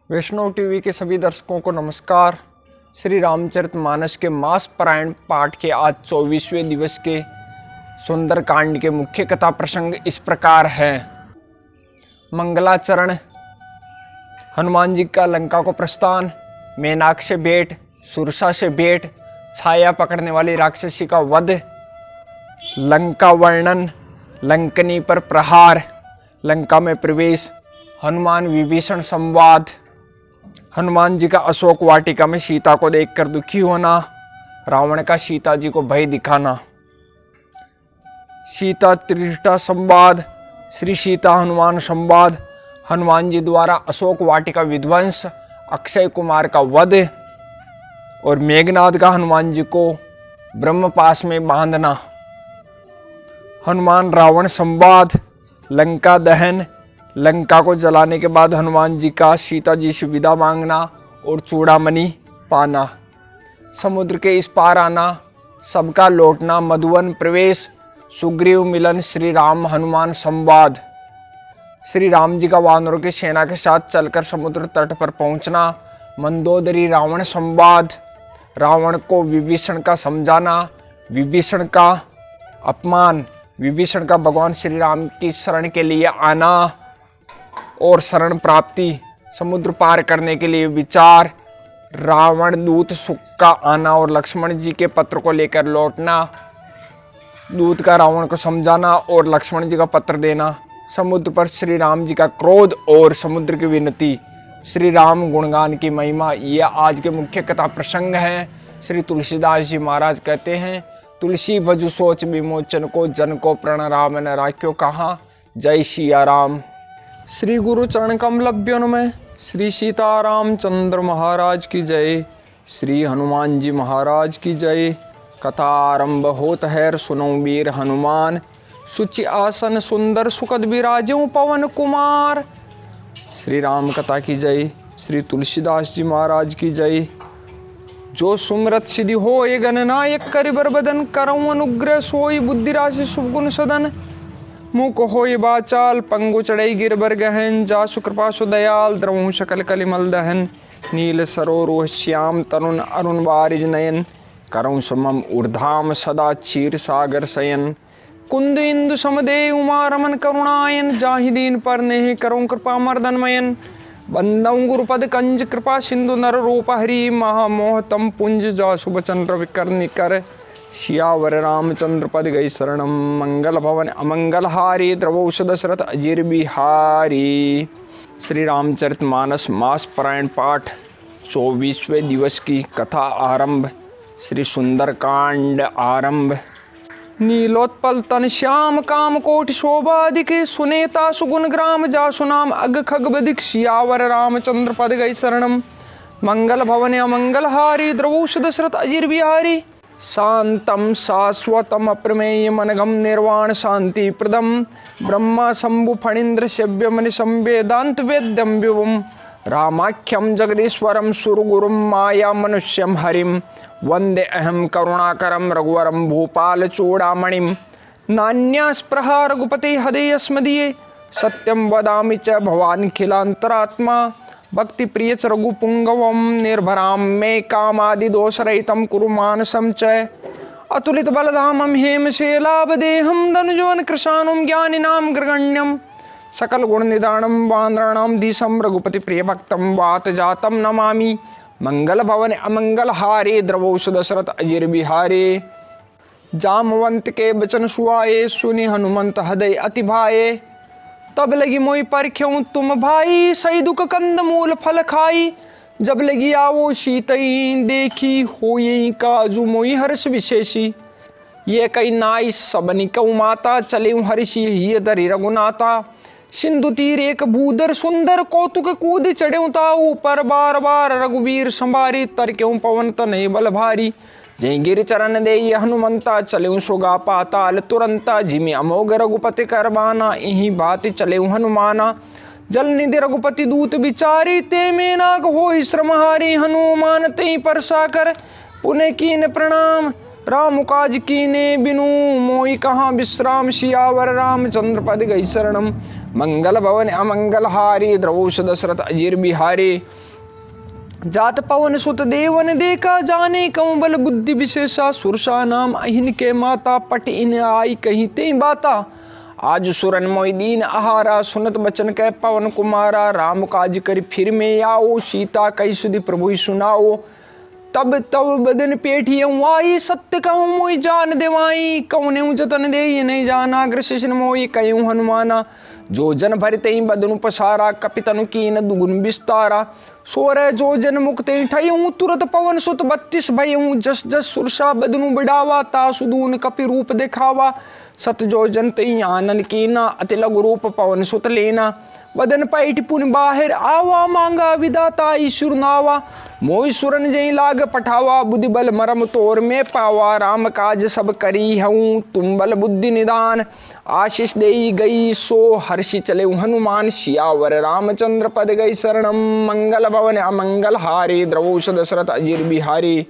वैष्णव TV के सभी दर्शकों को नमस्कार। श्री रामचरितमानस के मास पारायण पाठ के आज 24वें दिवस के सुंदरकांड के मुख्य कथा प्रसंग इस प्रकार है। मंगलाचरण, हनुमान जी का लंका को प्रस्थान, मेनाक से भेंट, सुरसा से भेंट, छाया पकड़ने वाली राक्षसी का वध, लंका वर्णन, लंकनी पर प्रहार, लंका में प्रवेश, हनुमान विभीषण संवाद, हनुमान जी का अशोक वाटिका में सीता को देखकर दुखी होना, रावण का सीता जी को भय दिखाना, सीता त्रिष्ठा संवाद, श्री सीता हनुमान संवाद, हनुमान जी द्वारा अशोक वाटिका विध्वंस, अक्षय कुमार का वध और मेघनाद का हनुमान जी को ब्रह्मपाश में बांधना, हनुमान रावण संवाद, लंका दहन, लंका को जलाने के बाद हनुमान जी का सीता जी से विदा मांगना और चूड़ामणि पाना, समुद्र के इस पार आना, सबका लौटना, मधुवन प्रवेश, सुग्रीव मिलन, श्री राम हनुमान संवाद, श्री राम जी का वानरों की सेना के साथ चलकर समुद्र तट पर पहुंचना, मंदोदरी रावण संवाद, रावण को विभीषण का समझाना, विभीषण का अपमान, विभीषण का भगवान श्री राम की शरण के लिए आना और शरण प्राप्ति, समुद्र पार करने के लिए विचार, रावण दूत सुख का आना और लक्ष्मण जी के पत्र को लेकर लौटना, दूत का रावण को समझाना और लक्ष्मण जी का पत्र देना, समुद्र पर श्री राम जी का क्रोध और समुद्र की विनती, श्री राम गुणगान की महिमा, ये आज के मुख्य कथा प्रसंग हैं। श्री तुलसीदास जी महाराज कहते हैं, तुलसी भजु सोच विमोचन को, जन को प्रण राम न राख्यो कहाँ, जय सिया राम। श्री गुरु चरण कमलभ्यों में श्री सीताराम चंद्र महाराज की जय, श्री हनुमान जी महाराज की जय। कथा आरंभ होत है, सुनो वीर हनुमान, सुचि आसन सुंदर सुखद विराजो पवन कुमार। श्री राम कथा की जय, श्री तुलसीदास जी महाराज की जय। जो सुमरत सिद्धि हो ये गणनायक करिबर बदन, करऊँ अनुग्रह सोई बुद्धि राशि शुभ गुण सदन। मुख होय बाचाल पंगु चढ़ई गिरबर गहन, जासु कृपा सुदयाल द्रवहु सकल कलिमल दहन। नील सरोरुह श्याम तरुण अरुण बारिज नयन, करऊँ समम ऊर्धाम सदा क्षीर सागर शयन। कुंद इंदु समदे उमा रमन करुणायन, जाहि दीन पर नेह करऊँ कृपा मर्दनमयन। बंदऊँ गुरुपद कंज कृपा सिंधु नर रूप हरि, महामोहतम पुंज जासु बचन रवि करनि कर। सियावर रामचंद्र पद गई शरणम, मंगल भवन अमंगल हारी, द्रवौष दशरथ अजीर बिहारी। श्री रामचरितमानस मास पारायण पाठ 24वें दिवस की कथा आरंभ। श्री सुंदरकांड आरंभ। नीलोत्पल तन श्याम काम कोटि शोभाधिक, सुनेता सुगुण ग्राम जासु नाम अग खग बदिक। सियावर रामचंद्र पद गई शरणम, मंगल भवन अमंगल हारी, द्रवौष दशरथ अजीर बिहारी। शांतम शाश्वतम अप्रमेय मनगम निर्वाण शांति प्रदम, ब्रह्मा शंभु फणीन्द्र सेव्य मनि संवेदांत वेद्यम विभुम। रामाख्यम जगदीश्वरम सुरगुरुम माया मनुष्यम हरिम, वंदे अहम करुणाकरम रघुवरम भूपाल चूड़ामणिम। नान्यास्पृहा रघुपति हृदय स्मदीये, सत्यम वदामि च भवान् खिलांतरात्मा। भक्ति प्रिय च रघुपुंगवम, निर्भराम मे कामादि दोषरहितम कुरु मानसम च। अतुलित बलधामम हेमशेलावदेहम, धनुजवन कृशानुम ज्ञानिनाम ग्रगण्यम। सकल गुण निदानम वानराणाम धीशम, रघुपति प्रिय भक्तम वात जातम नमामि। मंगल भवन अमंगल हारे, द्रवौष दशरथ अजीर बिहारे। जामवंत के बचन सुआए, सुनि हनुमंत हृदय अति भाए। तब लगी मोई परख्यूं तुम भाई, सही दुख कंद मूल फल खाई। जब लगी आवो सीतई देखी, होई काजू मोई हर्ष विशेषी। ये कई नाई सबनि कऊ माता, चले हर्षि हिय धरि रघुनाथा। सिंधु तीर एक भूधर सुंदर, कौतुक कूद चढ़े ताऊ पर। बार बार रघुवीर संभारी, तरक्यों पवन तनय बल भारी। जय गिर चरण दे हनुमंता, चले सुगा पाताल तुरंता। जिमि अमोघ रघुपति करबाना, इही बात चले हनुमाना। जल निधि रघुपति दूत बिचारी, ते में नाग हो श्रमहारी। हनुमान तई परसा कर पुनः कीन प्रणाम, राम काज कीने बिनु मोहि कहाँ विश्राम। सियावर रामचंद्र पद गई शरणम। मंगल भवन अमंगल हारी द्रवोष दशरथ अजीर बिहारी। जात पवन सुत देवन देखा जाने कौं बल बुद्धि विशेषा। सुरसा नाम अहिन के माता पट इन आई कहीं ते बाता। आज सुरन मोहिदीन आहारा सुनत बचन कह पवन कुमारा। राम काज कर फिर में आओ सीता कई सुधि प्रभु सुनाओ। तब तब बदन पेठी आई सत्य कहूँ मोहि जान देवाई। कौने जतन दे ये नहीं जाना ग्रसिन मोहि कहूँ हनुमाना। जो जन भरते बदनु पसारा कपितनु कीन दुगुन विस्तारा। सोरह जो जन मुक्ति ठयऊँ तुरत पवन सुत 32 भयऊँ। जस जस सुरसा बदनु बढ़ावा तासुदून कपि रूप दिखावा। सत जो जन तई आनंद कीना अति लघु रूप पवन सुत लेना। बदन पैठ पुन बाहिर आवा मांगा विदाता ईश्वर नावा। मोहि सुरन जई लाग पठावा बुद्धि बल मरम तोर में पावा। राम काज सब करी हूँ तुम बल बुद्धि निदान। आशीष देई गई सो हर्षि चले हनुमान। सियावर रामचंद्र पद गई शरणम। मंगल भवन अमंगल हारी द्रवोष दशरथ अजीर बिहारी।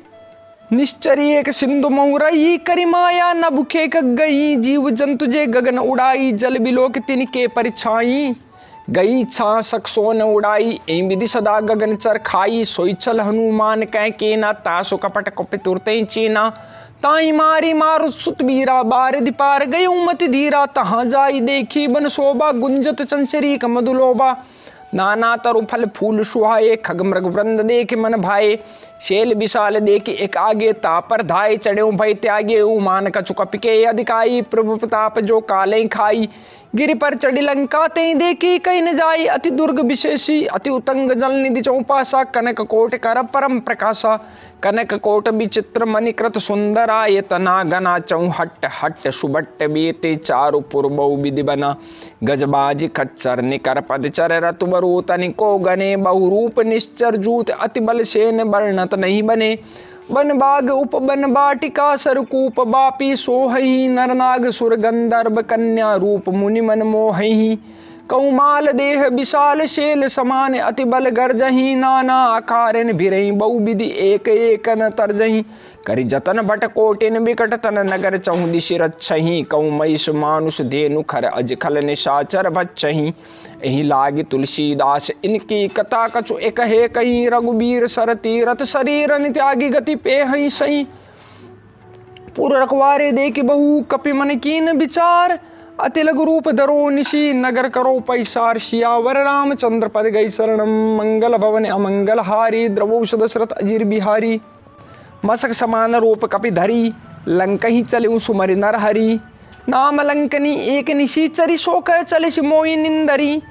निश्चरी एक सिंधु मऊरई करी माया न भूखे गई। जीव जंतु जे गगन उड़ाई जल बिलोक तिनके परिछाई। गई छा सकसो न उड़ाई ए विधि सदा गगन चर खाई। सोई चल हनुमान कह के ना तासु कपट कपि तुरते चीना। ताई मारी मारु सुत बीरा बारिधि पार गई मति धीरा। तहाँ जाई देखी बन शोभा गुंजत चंचरी कमदुलोबा। नाना तरु फल फूल सुहाए खग मृग वृंद देख मन भाए। शेल विशाल देख एक आगे तापर धाय चढ़े भय त्यागे। उमान कछु कपिके अधिकाई प्रभु प्रताप जो काले खाई। गिरि पर चढ़ी लंका ते देखी कहीं न जाई। अति दुर्ग विशेषी अति उतंग जल निधि चौपासा। कनक कोट कर परम प्रकाशा। कनक कोट विचित्र मणिकृत सुंदरा। ये तना गना चौहट हट सुबट्ट बेते चारु पूर्वौ विधि बना। गजबाजी खच्चर निकर पद चर रतु बरु तनिको गने। बहुरूप निश्चर जूत अति बल सेन वर्णत नहीं बने। वन बाग उपवन बाटिका सरकूप बापी सोहही। नरनाग सुर गंधर्व कन्या रूप मुनि मन मोहही। कौमाल देह विशाल शेल समान अति बल गर्जही। नाना आकारन भिरही बहु विधि एक एक न तरजही। करि जतन भट कोटिन विकट तन नगर चहु दिशि रक्षही। कौ महिष मानुष धेनु खर अज खल निशाचर भक्षही। एहि लागी तुलसीदास इनकी कथा कछु एक हे कहीं। रघुबीर सर तीरथ शरीर त्यागी गति पे हई सही। पुर रखवारे देख बहु कपि मन कीन विचार। अति लघु रूप धरो निशी नगर करो पैसार। सियावर रामचंद्र पद गई शरणम। मंगल भवन अमंगल हारी द्रवोष दशरथ अजीर बिहारी। मसक समान रूप कपि धरी लंकही चले सुमरि नर हरि। नाम लंकनी एक निशीचरी शोक चले मोई निंदरी।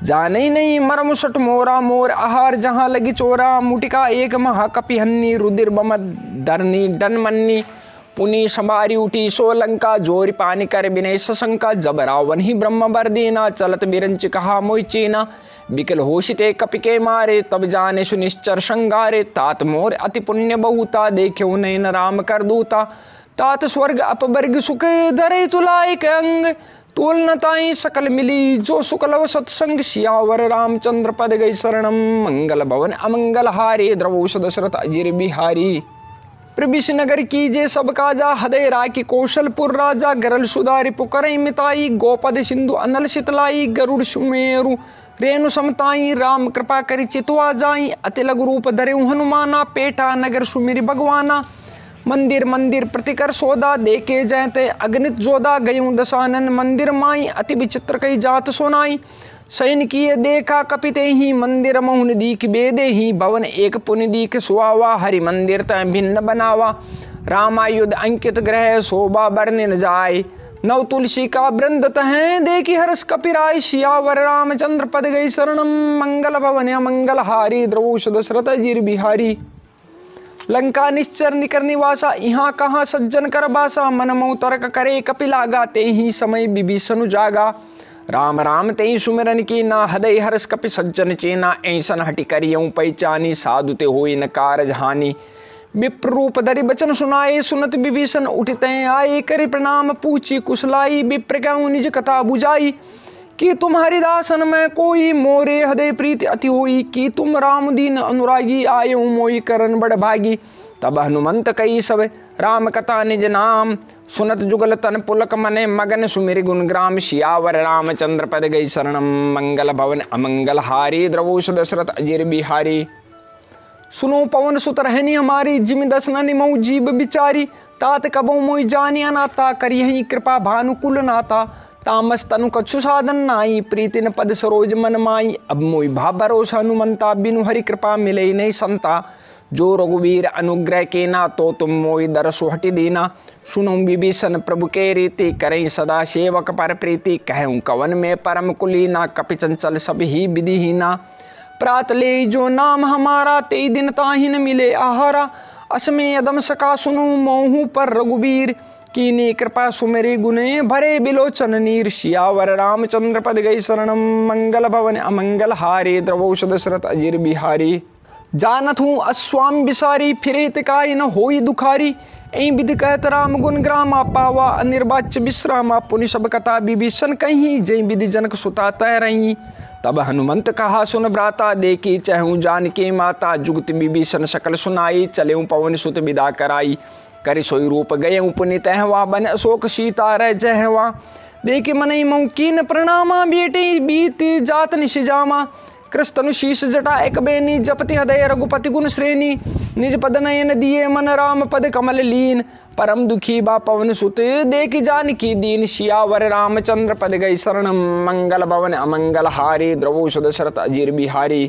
जाने नहीं मरम सट मोरा मोर आहार जहाँ लगी चोरा। मुटिका एक महाकपि हन्नी रुदिर बम धरनी डन मन्नी। पुनि संभारी उठी सो लंका जोरी पानी कर बिनय सशंका। जब रावण ही ब्रह्म बर देना चलत बिरंच कहा मोहि चीना। बिकल होशिते कपि के मारे तब जाने सुनिश्चर संगारे। तात मोर अति पुण्य बहुता देखे नयन राम कर दूता। तात स्वर्ग अपवर्ग सुख धरे तुलाय के अंग। तोल न ताई सकल मिली जो सुकलव सत्संग। सियावर रामचंद्र पद गई शरणम। मंगल भवन अमंगल हारे द्रवोष दशरथ अजीर बिहारी। प्रविश नगर कीजे सब काजा हृदय राखी कौशलपुर राजा। गरल सुधारि पुकर मिताई गोपद सिंधु अनल शीतलाई। गरुड़ सुमेरु रेणु समताई राम कृपा करि चितवा जाई। अति लघु रूप धरे हनुमाना पेटा नगर सुमिरि भगवाना। मंदिर मंदिर प्रतिकर सौदा देखे जयते अगणित जोधा। गयूं दशानन मंदिर माई अति विचित्र कई जात सोनाई। सैन किए देखा कपिते ही मंदिर मोहन दीख बेदे ही। भवन एक पुनि दीख सुहावा हरि मंदिर तय भिन्न बनावा। रामायुध अंकित ग्रह शोभा बरन जाय। नव तुलसी का वृंद तह देखी हर्ष कपिराय। सियावर रामचंद्र पद गई शरणम। मंगल भवन मंगल हारी द्रवोष दशरथ अजीर बिहारी। लंका निश्चर निकर निवासा यहाँ कहाँ सज्जन कर बासा। मन मोह तर्क करे कपिला गाते ही समय विभीषण जागा। राम राम तेई सुमिरन की ना हृदय हर्ष कपि सज्जन चेना। ऐसन हटि करियऊँ पहचानी साधु ते होई न कारज हानि। विप्र रूप धरि बचन सुनाए सुनत विभीषण उठते आए। करि प्रणाम पूछी कुशलाई। विप्र कहूँ निज कथा बुझाई। कि तुम हरिदासन में कोई मोरे हृदय प्रीति अति होई। कि तुम राम दीन अनुरागी आये मोई करन बड़ भागी। तब हनुमंत कई सब राम कथा निज नाम सुनत जुगल तन पुलक मने मगन सुमिर गुण ग्राम सियावर रामचंद्र पद गई शरणम मंगल भवन अमंगल हारी द्रवोष दशरथ अजिर बिहारी। सुनो पवन सुत रहनी हमारी जिम दसना निमऊ जीव बिचारी तात कबो मोई जानी अनाता करियहि कृपा भानुकुल नाता तामस तनु कछु साधन नाई प्रीति न पद सरोज मन माई अब मोई भा भरोसा हनुमंता बिनु हरि कृपा मिले नहीं संता जो रघुवीर अनुग्रह के ना तो तुम मोई दरसु हटि दीना सुनो विभीषण प्रभु के रीति करें सदा सेवक पर प्रीति कहूँ कवन में परम कुलीना कपि चंचल सब ही विधिहीना प्रात ले जो नाम हमारा ते दिन ताहिन मिले आहारा असमे यदम सका सुनु मोहू पर रघुवीर कीनी कृपा सुमेरे गुने भरे बिलोचन नीर सियावर रामचंद्र पद गई शरणम मंगल भवन अमंगल हारे द्रवोष दशरथ अजिर बिहारी। जानत हूँ अस्वाम बिसारी फिरेत काय न होई दुखारी ऐ विधि कहत राम गुण ग्रामा पावा अनिर्वाच्य विश्रामा पुनि सब कथा विभीषण कहीं जय विधि जनक सुता तय रही। तब हनुमंत कहा सुन भ्राता देखी चहूँ जान के माता जुगत विभीषण सकल सुनाई चले पवन सुत विदा कराई कर सोई रूप गये पुनित हवा बन अशोक सीता रह जहवा देख मनई मऊकीन प्रणामा बेटे बीत जात निशिजामा कृष्ण शीश जटा एक बेनी जपति हृदय रघुपति गुण श्रेणी निज पद नयन दिए मन राम पद कमल लीन परम दुखी बा पवन सुत देख जानकी दीन सियावर रामचंद्र पद गई शरणम मंगल भवन अमंगल हारी द्रवोष दशरथ अजिर बिहारी।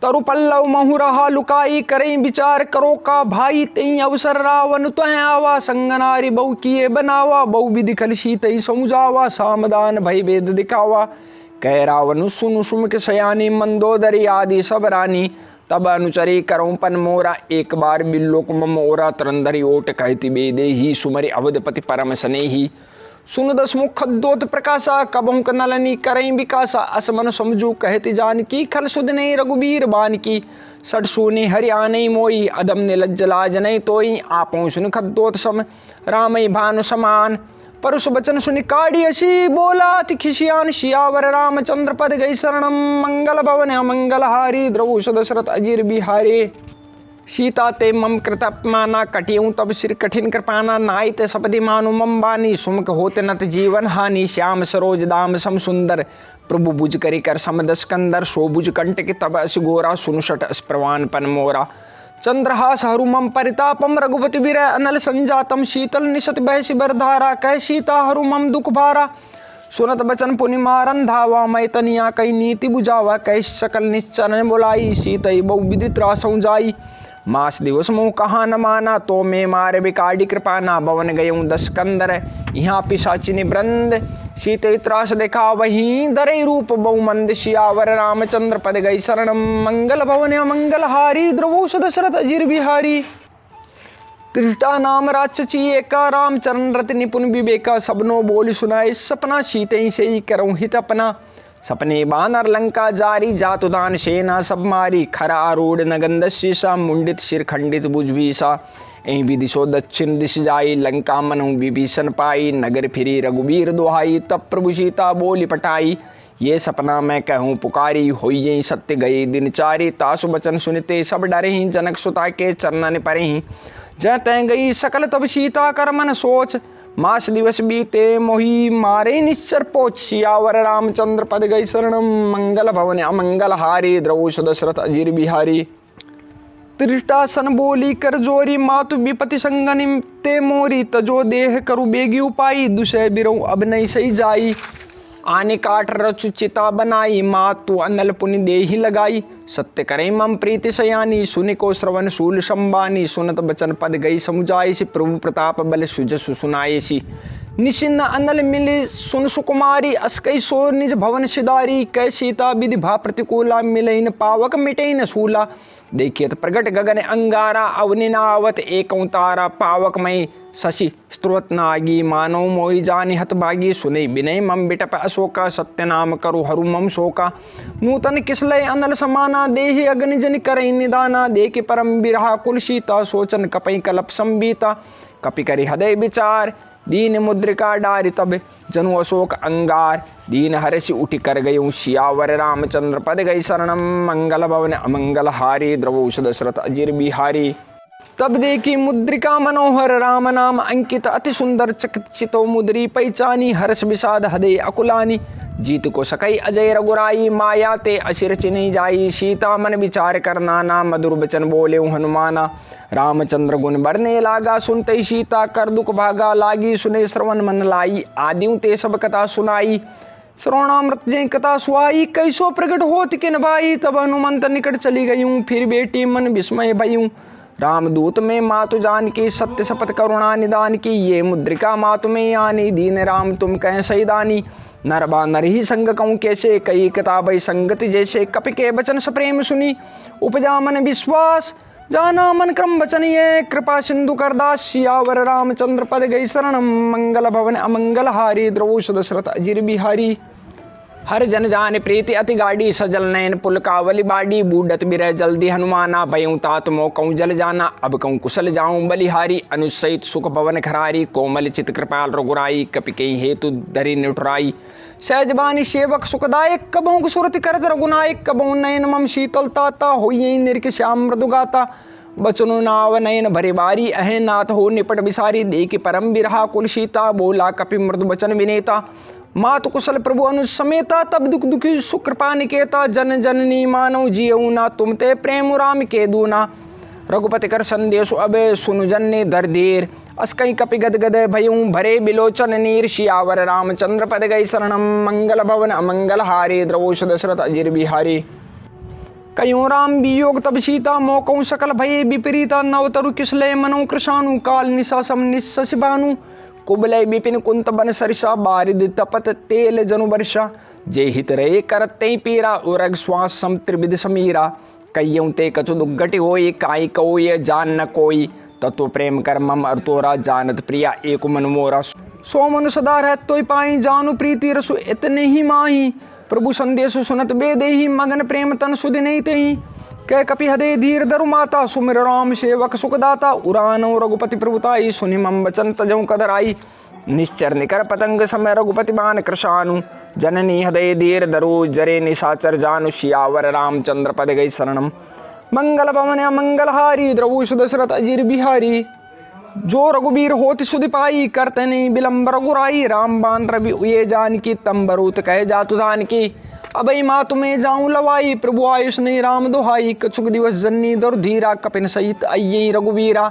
तरु पल्लव महु रहा लुकाई करई विचार करो का भाई तई अवसर रावण तुह आवा संगनारी बहु किए बनावा बहु विधि खलसी तई समुझावा सामदान भय वेद दिखावा कह रावण सुनु सुमुख सयानी मंदोदरी आदि सब रानी तब अनुचरी करऊं पन मोरा एक बार बिल्लोक मोरा तरंदरी ओट कहती बेदे ही सुमरि अवधपति परम स्नेही सुन दसमुख खद्दोत प्रकाशा कबहु कनलनी करई विकासा असमन समझू कहती जानकी खल सुधने रघुबीर बान की सट सुने हरि आने मोई अदम ने लज्जला जनई तोई आपो सुन खद्दोत सम रामई भानु समान परुष बचन सुनि काढ़ी असी बोला अति खिसियान सियावर रामचंद्र पद गई शरणम मंगल भवन अमंगल हारी द्रवोष दशरथ अजिर बिहारी। सीता ते मम कृत अपमाना कटियूं तब सिर कठिन कृपाना नाई ते सपदि मानु मम बानी सुमुख होते नत जीवन हानि श्याम सरोज दाम सम सुंदर प्रभु बुझ करी कर समदस कंदर सो बुझ कंट के तब अस गोरा सुनुषट अस्प्रवान पन मोरा चंद्रहास हरुमम परितापम रघुपति विरह अनल संजातम शीतल निशत बहसी बरधारा कह सीता हरुमम दुख भारा सुनत बचन पुनि मारन धावा मैं तनिया कई नीति बुझावा कह सकल निश्चरण बोलाई सीतई बहु विधि त्रासौ जाई मास दिवस मुँह कहाँ न माना तो मैं मारे बिकाड़ी कृपाना भवन गयऊँ दस कंदर यहाँ पिशाचिनी वृंद सीते त्रास देखा वहीं दरे रूप बहुमंद सियावर रामचंद्र पद गई शरणम मंगल भवन अमंगल हारी द्रवोष दशरथ अजिर बिहारी। त्रिटा नाम राक्षसी एका राम चरण रति निपुण विवेका सबनो बोल सुनाए सपना सीते से ही करऊँ हित अपना सपने बानर लंका जारी जातुदान सेना सब मारी खरा आरूढ़ नगंध शीसा मुंडित शिर खंडित भुजभीसा ऐ विदिशो दक्षिण दिश जाई लंका मनु विभीषण पाई नगर फिरी रघुबीर दुहाई तब प्रभु सीता बोली पटाई ये सपना मैं कहूँ पुकारी होई यही सत्य गई दिन चारी तासु बचन सुनते सब डरे ही जनक सुता के चरणन परे ही जय तय गई सकल तब सीता कर मन सोच मास दिवस बीते मोही मारे निश्चर पोच सियावर रामचंद्र पद गई शरणम मंगल भवन अमंगल हारी द्रवोष दशरथ अजिर बिहारी। त्रिटासन बोली कर जोरी मातु विपति संगनि ते मोरी तजो देह करु बेगी उपाई दुसह बिरऊ अब नहीं सही जाई आने काट रचु चिता बनाई मातु अनल पुनि देही लगाई सत्य करे मम प्रीति सयानी सुनि को श्रवण शूल संबानी सुनत बचन पद गई समुझाई सी प्रभु प्रताप बल सुजसु सुनाए सी निशिन अनल मिले सुन सुकुमारी अस्कई सो निज भवन सिदारी कै सीता विधि भा प्रतिकूला मिलइन पावक मिटेन सूला देखिए तो प्रगट गगन अंगारा अवनिनावत एक तारा पावक मई शशि स्त्रोत नागी मानव मोहि जानि हतभागी सुने विनय मम बिटप अशोका सत्य नाम करु हरु मम शोका नूतन किसलय अनल समाना देहि अग्नि जन करई निदाना देख परम बिरहा कुल सीता सोचन कपई कलप संबीता कपि करि हृदय विचार दीन मुद्रिका डारि तब जनु अशोक अंगार दीन हरसि उठि कर गयऊँ सियावर रामचंद्र पद गई शरणम मंगल भवन अमंगल हारी द्रवोष दशरथ अजिर बिहारी। तब देखी मुद्रिका मनोहर राम नाम अंकित अति सुंदर चकितो मुद्री पैचानी हर्ष विषाद हृदय अकुलानी जीत को सकई अजय रघुराई माया ते अशिर चिन्ही जाई सीता मन विचार कर नाना मधुर बचन बोले हनुमाना रामचंद्र गुण बरने लागा सुनते सीता कर दुख भागा लागी सुने श्रवण मन लाई आदियों ते सब कथा सुनाई श्रवणामृत जय कथा सुहाई कैसो प्रकट होत किन भाई तब हनुमंत निकट चली गयूं फिर बेटी मन विस्मय भयूं रामदूत में मातु जान की सत्य शपथ करुणा निदान की ये मुद्रिका मातु में आनी दीन राम तुम कह सईदानी नरबा नर ही संग कहूँ कैसे कई किताब संगति जैसे कपि के बचन सप्रेम सुनी उपजा मन विश्वास जाना मन क्रम बचन ये कृपा सिंधु करदास सियावर रामचंद्र पद गई शरण मंगल भवन अमंगल हारी द्रवोष दशरथ अजिर बिहारी हर जन जान प्रीति अति गाड़ी सजल नयन पुल कावली बाड़ी बूढ़त बिरह जल्दी हनुमाना भयऊँ तात मोकऊँ जल जाना अब कहूँ कुशल जाऊँ बलिहारी अनुसहित सुख भवन खरारी कोमल चित कृपाल रघुराई कपिकई हेतु धरि निठुराई सहजबानी सेवक सुखदायक कबहु सुरति करत रघुनायक कबहु नयन मम शीतल ताता होई निरख श्याम मृदुगाता बचनु नाव नयन भरे बारी अहे नाथ हो निपट बिसारी देखि परम बिरहा कुल सीता बोला कपि मृदु बचन विनेता मातु कुशल प्रभु अनुसमेता तब दुख दुखी सुकृपा निकेता जन जननी मानव जियऊ ना तुम ते प्रेम राम के दूना रघुपति कर संदेश अब सुनु जन्ने दर देर अस्कई कपि गद गद भयूं भरे बिलोचन नीर सियावर रामचंद्र पद गई शरणम मंगल भवन अमंगल हारे द्रवोष दशरथ अजिर बिहारी कयूं राम वियोग तब सीता मोकऊ सकल भये विपरीता नवतरु किसले मनु कृषाणु काल निशासम निशसिबानु कुबलय विपिन कुंत बन सरिषा बारिद तपत तेल जनु वर्षा जे हित रे करते पीरा उरग श्वास सम त्रिविध समीरा कय्यों ते कछु दुर्गति होई काई कोय जान न कोई तत्व प्रेम कर मम अर्थोरा जानत प्रिया एक मन मोरा सो मन सदा रह तोय पाई जानु प्रीति रसु इतने ही माही प्रभु संदेश सुनत बेदेही मगन प्रेम तन सुधि नहीं तेही कह कपि हदे धीर धरु माता सुमिर राम सेवक सुखदाता उरानो रघुपति प्रभुताई सुनि मम वचन तजऊ कदराई निश्चर निकर पतंग समय रघुपति बान कृषानु जननी हदय धीर धरु जरे निशाचर जानु सियावर रामचंद्र पद गई शरणम मंगल भवन मंगल हारी द्रवोष दशरथ अजिर बिहारी जो रघुबीर होति सुधि पाई करते नहीं विलम्ब रघुराई राम बान रवि उये जान की तम्बरूत कहे जातु धान की अबई माँ तुम्हें जाऊं लवाई प्रभु आयुष नहीं राम दुहाई कछुक दिवस जन्नी दर धीरा कपिन सहित अय्यई रघुवीरा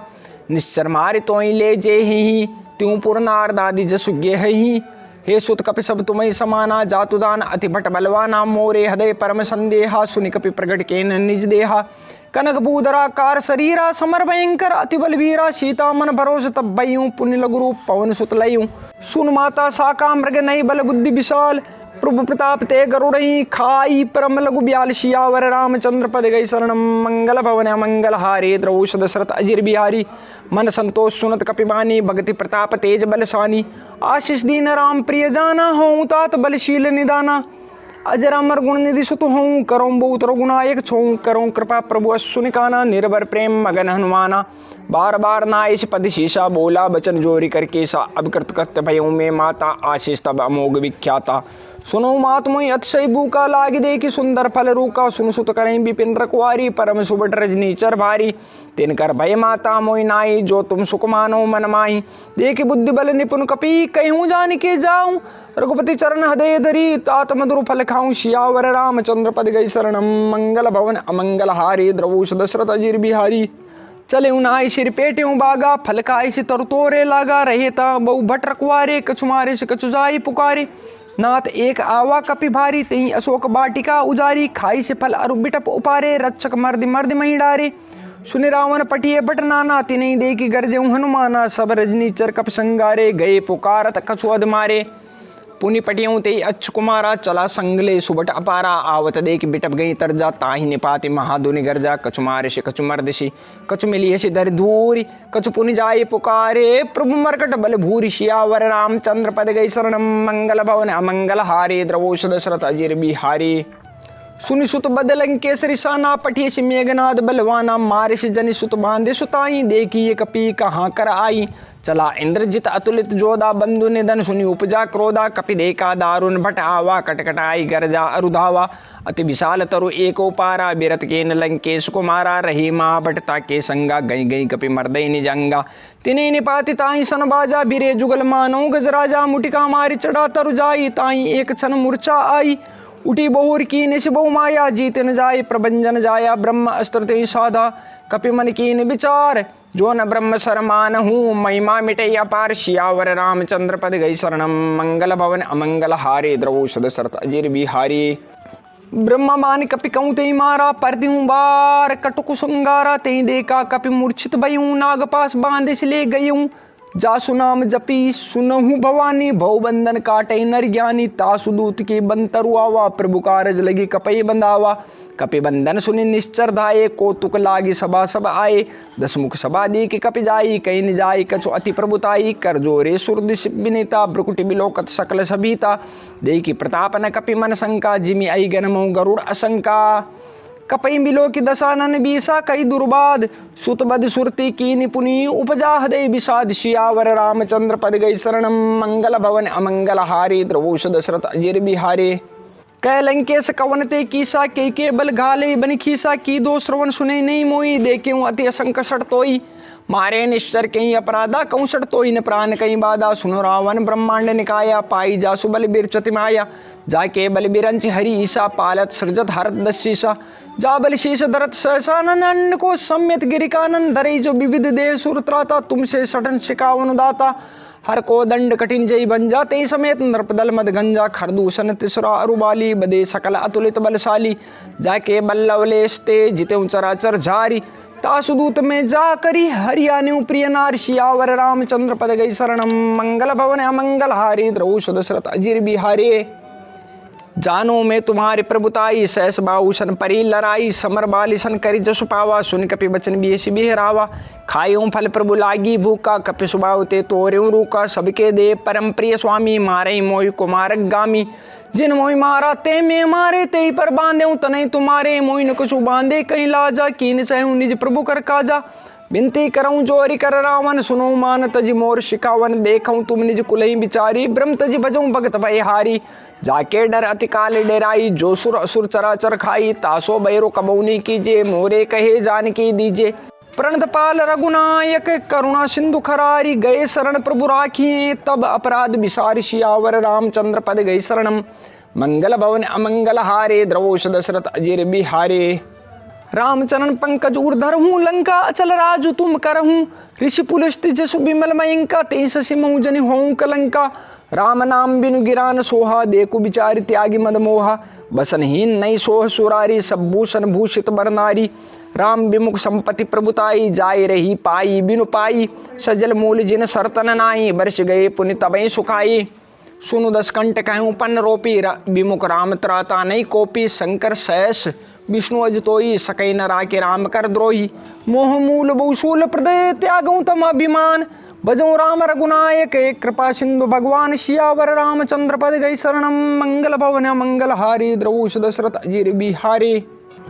निश्चर मारि तोई ले जे ही त्यों पुरनार दादी जसुज्ञ ही हे सुत कपि सब तुम्हें समाना जातुदान अति भट बलवाना मोरे हृदय परम संदेहा सुनि कपि प्रगट के निज देहा कनक बूदराकार शरीरा समर भयंकर अति बलवीरा सीता मन भरोस तब भयूं पुण्य लघु रूप पवन सुत लयूं सुन माता साका मृग नई बल बुद्धि विशाल प्रभु प्रताप ते गरुड़ई खाई परम लघु ब्याल सियावर रामचंद्र पद गई शरणम मंगल भवन मंगल हारे द्रवोष दशरथ अजिर बिहारी मन संतोष सुनत कपिबानी भगति प्रताप तेज बलशानी आशीष दीन राम प्रिय जाना हों तात बलशील निदाना अजर अमर गुण निधि सुत हों करों बहुत रघुनायक छों करों कृपा प्रभु अश्वनिकाना निर्भर प्रेम मगन हनुमाना बार बार नाइस पद शीशा बोला बचन जोरी करके सा अब कृत कृत्य भयों में माता आशीष तब अमोघ विख्याता सुनो मात मोई अतिशय भूखा लाग दे कि सुंदर फल रूका सुन सुत करें विपिन रखवारी परम सुबट रजनी चर भारी तिनकर भय माता मोई नाई जो तुम सुख मानो मन माही देखि बुद्धि बल निपुण कपि कहूँ जान के जाऊं रघुपति चरण हृदय धरी तात मधुर फल खाऊं सियावर रामचंद्र पद गई शरणम मंगल भवन अमंगल हारी द्रवोष दशरथ अजिर बिहारी चले नाई सिर पेट्यों बागा फल खाए से तर तोरे लागा रहे ता बहु भट रखवारे कछु मारे से कछु जाई पुकारे नाथ एक आवा कपि भारी तई अशोक बाटिका उजारी खाई से फल अरु बिटप उपारे रक्षक मर्द मर्द मही डारे सुनि रावण पटिए बट नाना तिनई देखी गरजेऊ हनुमाना सब रजनी चर कप संगारे गए पुकारत कछु अध मारे पुनि पटियों ते अच्छ कुमारा चला संगले सुबट अपारा आवत देख बिटप गई तरजा ताहि निपाति महादुनि गर्जा कछु मारिषि कछु मर्दिषि कछु मिलियसि दर धूरी कछु पुनि जाय पुकारे प्रभु मरकट बल भूरि सियावर रामचंद्र पद गई शरणम मंगल भवन अमंगल हारे द्रवोष दशरथ अजिर बिहारी सुनि सुत बदलं केसरी साना पठियसि मेघनाद बलवाना मारिस जनि सुत बांधे सुताई देखी ये कपि कहाँ कर आई चला इंद्रजित अतुलित जोधा बंधु निधन सुनि उपजा क्रोधा कपि देखा दारुण भट आवा कटकटाई गरजा अरुधावा अति विशाल तरु एको पारा बिरत के लंकेश कुमारा रही माँ भटता के संगा गई गई कपि मर्दई निजंगा तिने निपाति ताई सन बाजा बिरे जुगल मानो गजराजा मुटिका मारी चढ़ा तरु जाई ताई एक क्षण मूर्छा आई उठी बहुर की निश बहु माया जीत न जाय प्रभंजन जाया ब्रह्म अस्त्र ते साधा कपि मन कीन विचार जो न ब्रह्म शरमान हूँ महिमा मिटे अपार शियावर रामचंद्र पद गई शरणम मंगल भवन अमंगल हारे द्रवौषध शरत अजीर बिहारी ब्रह्म मान कपि कहूँ ते मारा परति हूँ बार कटुक सुंगारा ते देखा कपि मूर्छित भयूँ नाग पास बांधिस ले गई हूँ जासु नाम जपी सुनहु भवानी भवबंधन काटे नर ज्ञानी तासु दूत की बंतरु आवा प्रभु कारज लगी कपई बंधावा कपि बंधन सुनि निश्चर धाये कौतुक लागी सभा सब आए दसमुख सभा दी की कपि जाई कहीं न जाई कछु अति प्रभुताई कर जोरे सुरदिश विनीता ब्रुकुटि बिलोकत सकल सभीता देखी प्रताप न कपि मन शंका जिमि आई गनमो गरुड़ असंका कपई बिलो की दशानन बीसा कई दुर्बाद सुतबद सुरती की निपुनी उपजा हृदय विषाद शियावर रामचंद्र पद गई शरणम मंगल भवन अमंगल हारे द्रवोष दशरथ अजीर बिहारे कै लंकेश कवनते कीसा के बल घाले बन खीसा की दो श्रवण सुने नहीं मोई देखे अति असंकट तोई मारे निश्चर कहीं अपराधा कौशट तोई न प्राण कहीं बाधा सुनो रावण ब्रह्मांड निकाया पाई जासु बल बीर चतिमाया जाके बल बिरंच हरि ईसा पालत सृजत हरत दशीसा जा बल शीश दरत सहसानंद को सम्यत गिरिकानंद धरे जो विविध देह सुरत्राता तुमसे सटन शिकावन दाता हर को दंड कठिन जय बंजा ते समेत नृपदल मद गंजा खरदूषण तिसरा अरुबाली बदे सकल अतुलित बलशाली जाके बल्लवलेश ते जिते चराचर झारी तासुदूत में जा करी हरियाणु प्रिय नार शियावर रामचंद्र पद गई शरणम मंगल भवन अमंगल हारी द्रौष दशरथ अजीर बिहारी जानो में तुम्हारी प्रभुताई सहस बाऊसन परी लड़ाई समर बालिसन करी जसु पावा सुन कपि बचन बियसि बिहरावा खायूं फल प्रभु लागी भूखा कपि सुबावते तोरेऊ रूका सबके दे परम प्रिय स्वामी मारे मोहि कुमारक गामी जिन मोहि मारा ते में मारे ते पर बांधे तनय तुम्हारे मोहि न कुछ बांधे कहीं लाजा कीन सहूँ निज प्रभु कर काजा विनती करऊँ जोरी कर रावण सुनो मान तजी मोर शिकावन देखऊँ तुम निज कुलही बिचारी ब्रह्म तजी बजऊँ भगत भय हारी जाके डर अति काल डेराई जो सुर असुर चराचर खाई तासो बैरो कबौनी कीजिए मोरे कहे जान की दीजिए प्रणत पाल रघुनायक करुणा सिंधु खरारी गए शरण प्रभु राखिए तब अपराध विसार शियावर रामचंद्र पद गई शरणम मंगल भवन अमंगल हारे द्रवोष दशरथ अजीर बिहारे रामचरण पंकज उर्धर हूँ लंका अचल राजु तुम कर हूँ ऋषि पुलस्ति जसु विमल मयंका तेईस सिमहु जनि हों कलंका राम नाम बिनु गिरान सोहा देखु विचारि त्यागी मद मोहा बसनहीन नई सोह सुरारी सब भूषण भूषित बरनारी राम विमुख संपत्ति प्रभुताई जाय रही पाई बिनु पाई सजल मूल जिन सरतन नाई बरस गए पुनि तबई सुखाई सुनु दस कंठ कहूँ पन्न रोपी विमुख राम त्राता नहीं कोपी शंकर सहस विष्णु अजतोई सकई न राके राम कर द्रोही मोह मूल बहुशूल प्रदय त्यागऊँ तम अभिमान भजऊँ राम रघुनायक कृपा सिंधु भगवान शियावर रामचंद्र पद गई शरणम मंगल भवन मंगल हारी द्रवोष दशरथ अजीर बिहारी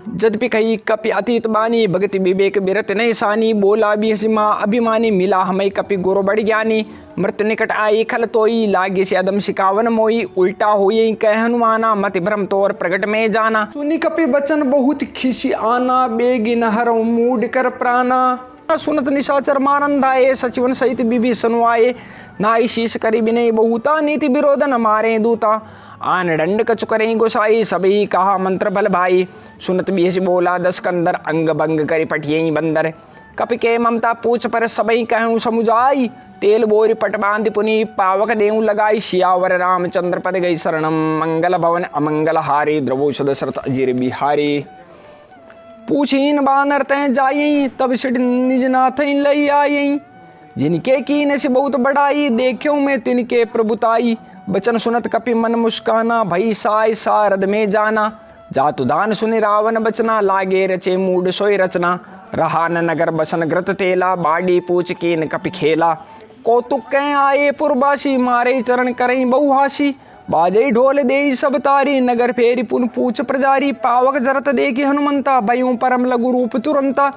जदपि कही कपि अतीत बानी भगति विवेक बिरत नहीं सानी बोला भी हसिमा अभिमानी मिला हमें कपि गुरु बड़ ज्ञानी मृत्यु निकट आई खल तोई लागे से अदम शिकावन मोई उल्टा होई कह हनुमाना मति भ्रम तोर प्रगट में जाना सुनी कपि बचन बहुत खिसी आना बेगी नहर मूड कर प्राणा सुनत निशाचर मानंदाए सचिवन सहित विभीषण आए नाई शीश करी बिनय बहुता नीति विरोधन मारे दूता आन दंड कछु करें गोसाई सभी कहा मंत्र बल भाई सुनत बीस बोला दस कंदर अंग भंग करी पटियई बंदर कपि के ममता पूछ पर सबई कहूँ समुझाई तेल बोरी पट बांध पुनि पावक देऊ लगाई शियावर रामचंद्र पद गई शरणम मंगल भवन अमंगल हारी द्रवोष दशरथ अजीर बिहारी पूछीन बानर तय जाई तब सिट निज नाथ लई आई जिनके कीन से बहुत बड़ाई देखियो मैं तिनके प्रभुताई बचन सुनत कपि मन मुस्काना भई साय सारद में जाना जातु दान सुनि रावण बचना लागे रचे मूड सोई रचना रहा न नगर बसन ग्रत तेला बाड़ी पूछ कीन कपि खेला कौतुक कह आए पुरबासी मारे चरण करें बहुहासी बाजई ढोल देई सब तारी, नगर फेरी पुन पूछ प्रजारी। पावक जरत देखी हनुमंता, भयऊ परम लघु रूप तुरंता।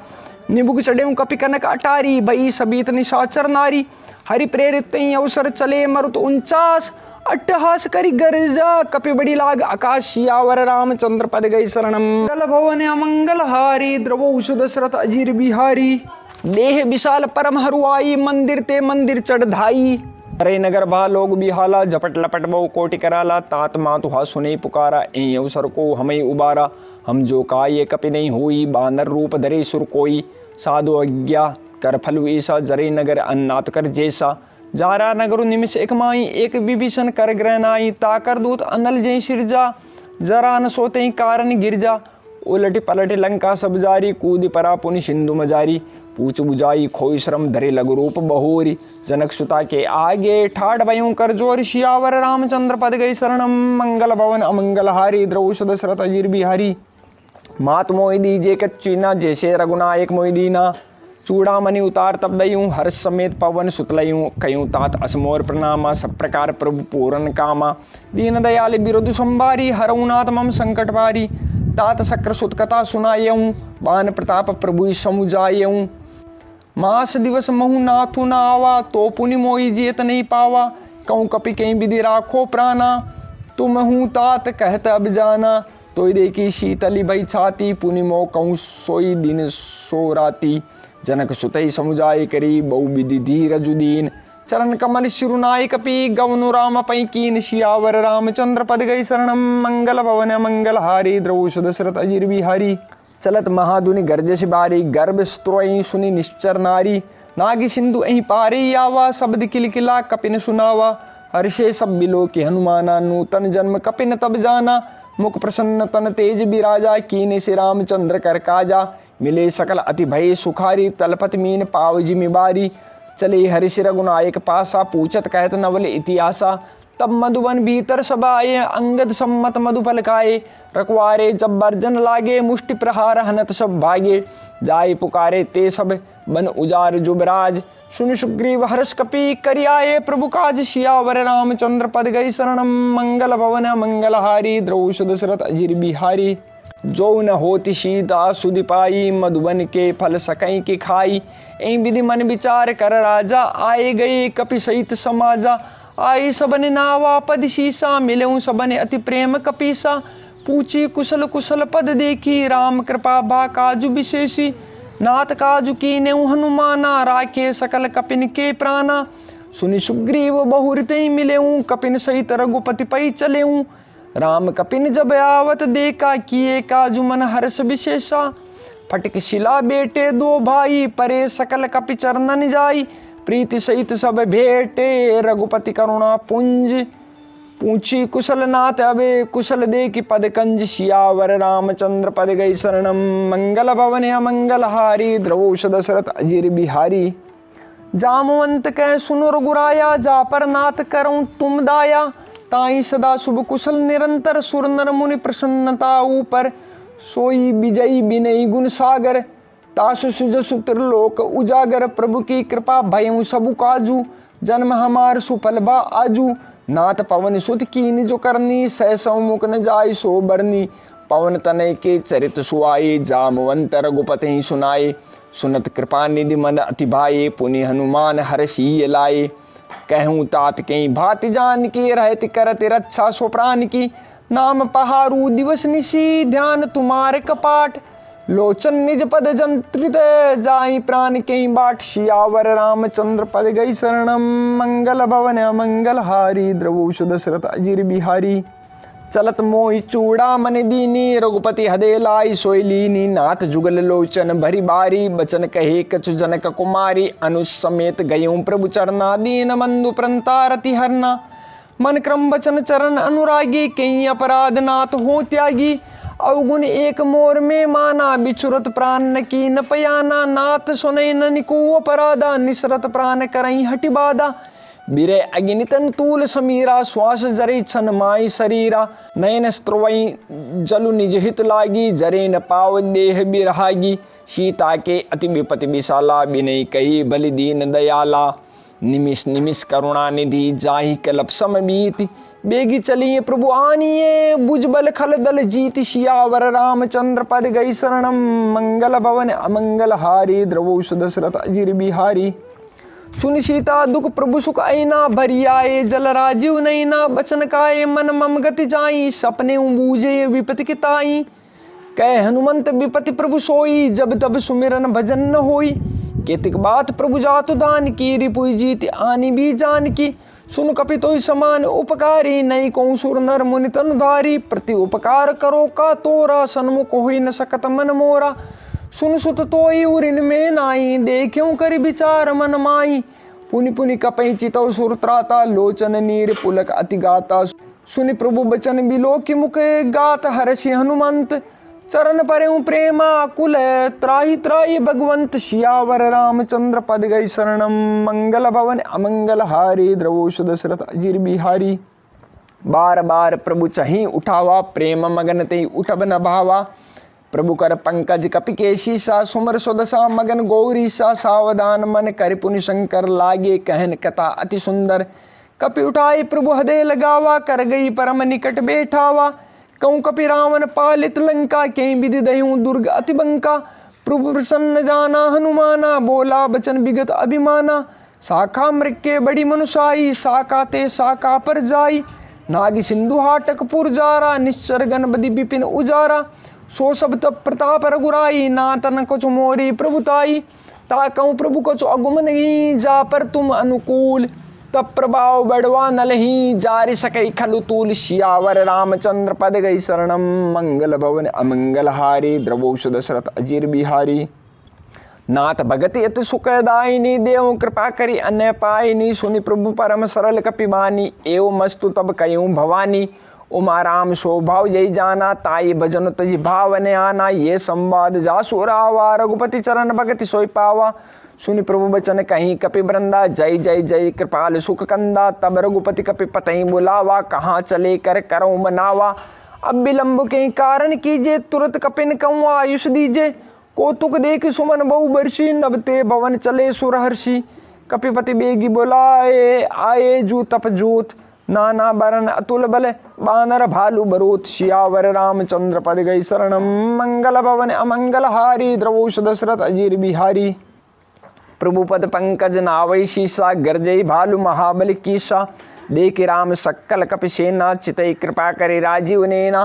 निबुक चढ़ेऊ कपि कनक अटारी, भई सबीत निशाचर नारी। हरि प्रेरित तई अवसर चले मरुत 49, अट्टहास करी गर्जा कपि बड़ी लाग आकाश। सियावर रामचंद्र पद गई शरणम। मंगल भवन अमंगल हारी, द्रवौ दशरथ अजीर बिहारी। देह विशाल परम हरुआई, मंदिर ते मंदिर चढ़ाई। अरे नगर भा लोग बिहाला, झपट लपट बहु कोटि कराला। तात मातु हा सुने पुकारा, ए अवसर को हमें उबारा। हम जो काय कपि नहीं हुई, बानर रूप धरे सुर कोई। साधु आज्ञा कर फल ऐसा, जरे नगर अन्नात कर जैसा। जारा नगरु निमिष एक माई, एक विभीषण कर ग्रह नाई। ताकर दूत अनल जय सिरजा, जरा न सोते कारण गिरजा। उलट पलट लंका सब जारी, कूद परा पुनि सिंधु मजारी। पूछ बुझाई खोई श्रम, धरे लघु रूप बहोरी। जनक सुता के आगे ठाड़ भयं कर जोर। सियावर रामचंद्र पद गई शरणम। मंगल भवन अमंगल हारी, द्रौष दशरथ अजीर बिहारी। मात मोहि दीजे कच्चीना, जैसे रघुनायक मोहि दीना। चूड़ामणि उतार तब दयूं, हर्ष समेत पवन सुतलयूं। कयूं तात असमोर प्रणामा, सब प्रकार प्रभु पूरन कामा। दीन दयाल बिरुदु संभारी, हरऊनाथ मम संकट भारी। तात शक्र सुत कथा सुनायऊं, बान प्रताप प्रभु समुझायऊं। मास दिवस महु नाथु न आवा, तो पुनि मोहि जेत नहीं पावा। कहूँ कपि कहीं विधि राखो प्राणा, तुम हूँ तात कहत अब जाना। तोय देखी शीतली भई छाती, पुनि मो कहूँ सोई दिन सो राती। जनक सुतई समुझाय करी, बहु विधि धीरजु दीन। चरण कमल शिरुनाय कपि, गवनु राम पै कीन। सियावर रामचंद्र पद गई शरणम। मंगल भवन मंगल हारी, द्रौष दशरथ अजीर बिहारी। चलत महाधुनि गर्जस बारी, गर्भ स्त्रोई सुनि निश्चर नारी। नागी सिंधु अहि पारे आवा, शब्द किलकिला कपिन सुनावा। हर्षे सब बिलो के हनुमाना, नूतन जन्म कपिन तब जाना। मुख प्रसन्न तन तेज बिराजा, कीने से रामचंद्र कर काजा। मिले सकल अति भय सुखारी, तलपत मीन पाव जिमि बारी। चले हरिश रघुनायक पासा, पूछत कहत नवल इतिहासा। तब मधुबन भीतर सब आए, अंगद सम्मत मधुफल खाए। रखवारे जब बर्जन लागे, मुष्टि प्रहार हनत सब भागे। जाय पुकारे ते सब बन उजार जुबराज। सुन सुग्रीव हर्ष कपि, करियाए प्रभु काज। सियावर रामचंद्र पद गई शरणम। मंगल भवन मंगल हारी, द्रौष दशरथ अजीर बिहारी। जो न होती सीता सुधि पाई, मधुबन के फल सकई के खाई। एं विधि मन विचार कर राजा, आए गए कपि सहित समाजा। आई सबने नावा पद शीसा, मिलऊं सबने अति प्रेम कपीसा। पूछी कुशल कुशल पद देखी, राम कृपा बा काजु विशेषी। नाथ काजु कीनेऊ हनुमाना, राखे सकल कपिन के प्राणा। सुनि सुग्रीव बहुरितई मिलेऊं, कपिन सहित रघुपति पै चलेऊं। राम कपिन जब आवत देखा, किए काजु मन हर्ष विशेषा। फटक शिला बेटे दो भाई, परे सकल कपि चरणन जाई। प्रीति सहित सब भेटे, रघुपति करुणा पुंज। पूछी कुशल नाथ अबे, कुशल दे की पद कंज। सियावर रामचंद्र पद गई शरणम। मंगल भवन अमंगल हारी, द्रवोष दशरथ अजीर बिहारी। जामवंत कह सुनो रघुराया, जा पर नाथ करऊं तुम दाया। ताई सदा शुभ कुशल निरंतर, सुर नर मुनि प्रसन्नता ऊपर। सोई विजयी विनयी गुण सागर, तासु सुजसु त्रिलोक उजागर। प्रभु की कृपा भयउ सबु काजू, जन्म हमार सुफल बा आजू। नाथ पवन सुत कीनि जो करनी, सहसौ मुख न जाय सो बरनी। पवन तनय के चरित सुआये, जामवंत रघुपति सुनाए। सुनत कृपा निधि मन अति भाए, पुनि हनुमान हर्षि लाए। कहूँ तात कई भाति जान की, रहति करति रक्षा सो प्राण की। नाम पहारू दिवस निशी, ध्यान तुम्हारे कपाट। लोचन निज पद जंत्रित, जाई प्राण कई बाट। सियावर रामचंद्र पद गई शरणम। मंगल भवन मंगल हारी, द्रवोष दशरथ अजीर बिहारी। चलत मोहि चूड़ामणि दीनी, रघुपति हृदय लाई सोई लीनी। नाथ जुगल लोचन भरी बारी, बचन कहे कछु जनक कुमारी। अनुज समेत गयूं प्रभु चरना, दीन बंधु प्रंतारति हरना। मन क्रम बचन चरण अनुरागी, कहीं अपराध नाथ हो त्यागी। अवगुण एक मोर में माना, बिछुरत प्राण न की न पयाना। नाथ सुनई न निको अपराधा, निसरत प्राण करई हटि बाधा। बिरे अग्नितन तूल समीरा, श्वास जरे छन माई शरीरा। नयन स्त्रवई जलु निज हित लागी, जरे न पाव देह बिरहागी। सीता के अति विपति विशाला, बिनय कही बलि दीन दयाला। निमिष निमिष करुणा निधि, जाहि कलप सम बीति। बेगी चलिए प्रभु आनिए, भुजबल खल दल जीत सियावर रामचंद्र पद गई शरणम। मंगल भवन अमंगल हारी, द्रवोष दशरथ अजिर बिहारी। सुन सीता दुख प्रभु सुख ऐना, भरी आए जल राजीव नैना। बचन काये मन मम गति जाई, सपने बूझे विपति किताई। कह हनुमंत विपति प्रभु सोई, जब तब सुमिरन भजन न होई। केतिक बात प्रभु जातु दान की, रिपुई जीत आनी भी जान की। सुन कपि तोय समान उपकारी, नहीं कहूँ सुर नर मुनि तनुधारी। प्रति उपकार करो का तोरा, सन्मुख होई न सकत मन मोरा। सुन सुत तोई उरिन में नाई, देखियो करि विचार मन माई। पुनि पुनि कपहि चितौ सुर त्राता, लोचन नीर पुलक अति गाता। सुनि प्रभु बचन बिलो की मुख गात, हर्षि हनुमंत चरण परेउ प्रेमा कुल। त्राहि त्राहि भगवंत, सियावर रामचंद्र पद गई शरणम। मंगल भवन अमंगल हारी, द्रवोष दशरथ अजिर बिहारी। बार बार प्रभु चही उठावा, प्रेम मगन ते उठब न भावा। प्रभु कर पंकज कपिकेशी सा, सुमर सुदशा मगन गौरी सा। सावधान मन कर पुनि शंकर, लागे कहन कथा अति सुंदर। कपि उठाई प्रभु हृदय लगावा, कर गई परम निकट बैठावा। कहूँ कपि रावण पालित लंका, कहीं विधि दयूं दुर्ग अति बंका। प्रभु प्रसन्न जाना हनुमाना, बोला बचन विगत अभिमाना। शाखा मृक्के बड़ी मनुषाई, शाखा ते शाखा पर जाई। नाग सिंधु हाटक पुर जारा, निश्चर गण बदि विपिन उजारा। सो सब तब प्रताप रघुराई, नातन कछु मोरी प्रभुताई। ता कहूँ प्रभु कछु अगुम नहीं, जा पर तुम अनुकूल। तब प्रभाव बढ़वा नलही, जारि सकई खलु तूल। सियावर रामचंद्र पद गई शरणम। मंगल भवन अमंगल हारी, द्रवोष दशरथ अजिर बिहारी। नाथ भगति अति सुखदायिनी, देव कृपा करी अन्य पायनी। सुनि प्रभु परम सरल कपिबानी, एवं मस्तु तब कयूं भवानी। उमा राम स्वभाव जय जाना, ताई भजन तजि भावने आना। ये संवाद जासु रावा, रघुपति चरण भगति सोई पावा। सुनि प्रभु बचन कहीं कपि वृंदा, जय जय जय कृपाल सुख कंदा। तब रघुपति कपि पतई बुलावा, कहाँ चले कर करऊं मनावा। अब विलंब के कारण कीजिए, तुरंत कपिन कहूँ आयुष दीजिए। कौतुक देख सुमन बहु बरसी, नबते भवन चले सुरहर्षि। कपिपति बेगी बुलाए, आए जू तप जूत। नाना बरन अतुल बल, बानर भालू बरूत। सियावर रामचंद्र पद गई शरणम। मंगल भवन अमंगल हारी, द्रवोष दशरथ अजिर बिहारी। प्रभु पद पंकज नावै शीसा, गर्जई भालू महाबल कीसा। देख राम सक्कल कपि सेना, चितई कृपा करे राजीव नैना।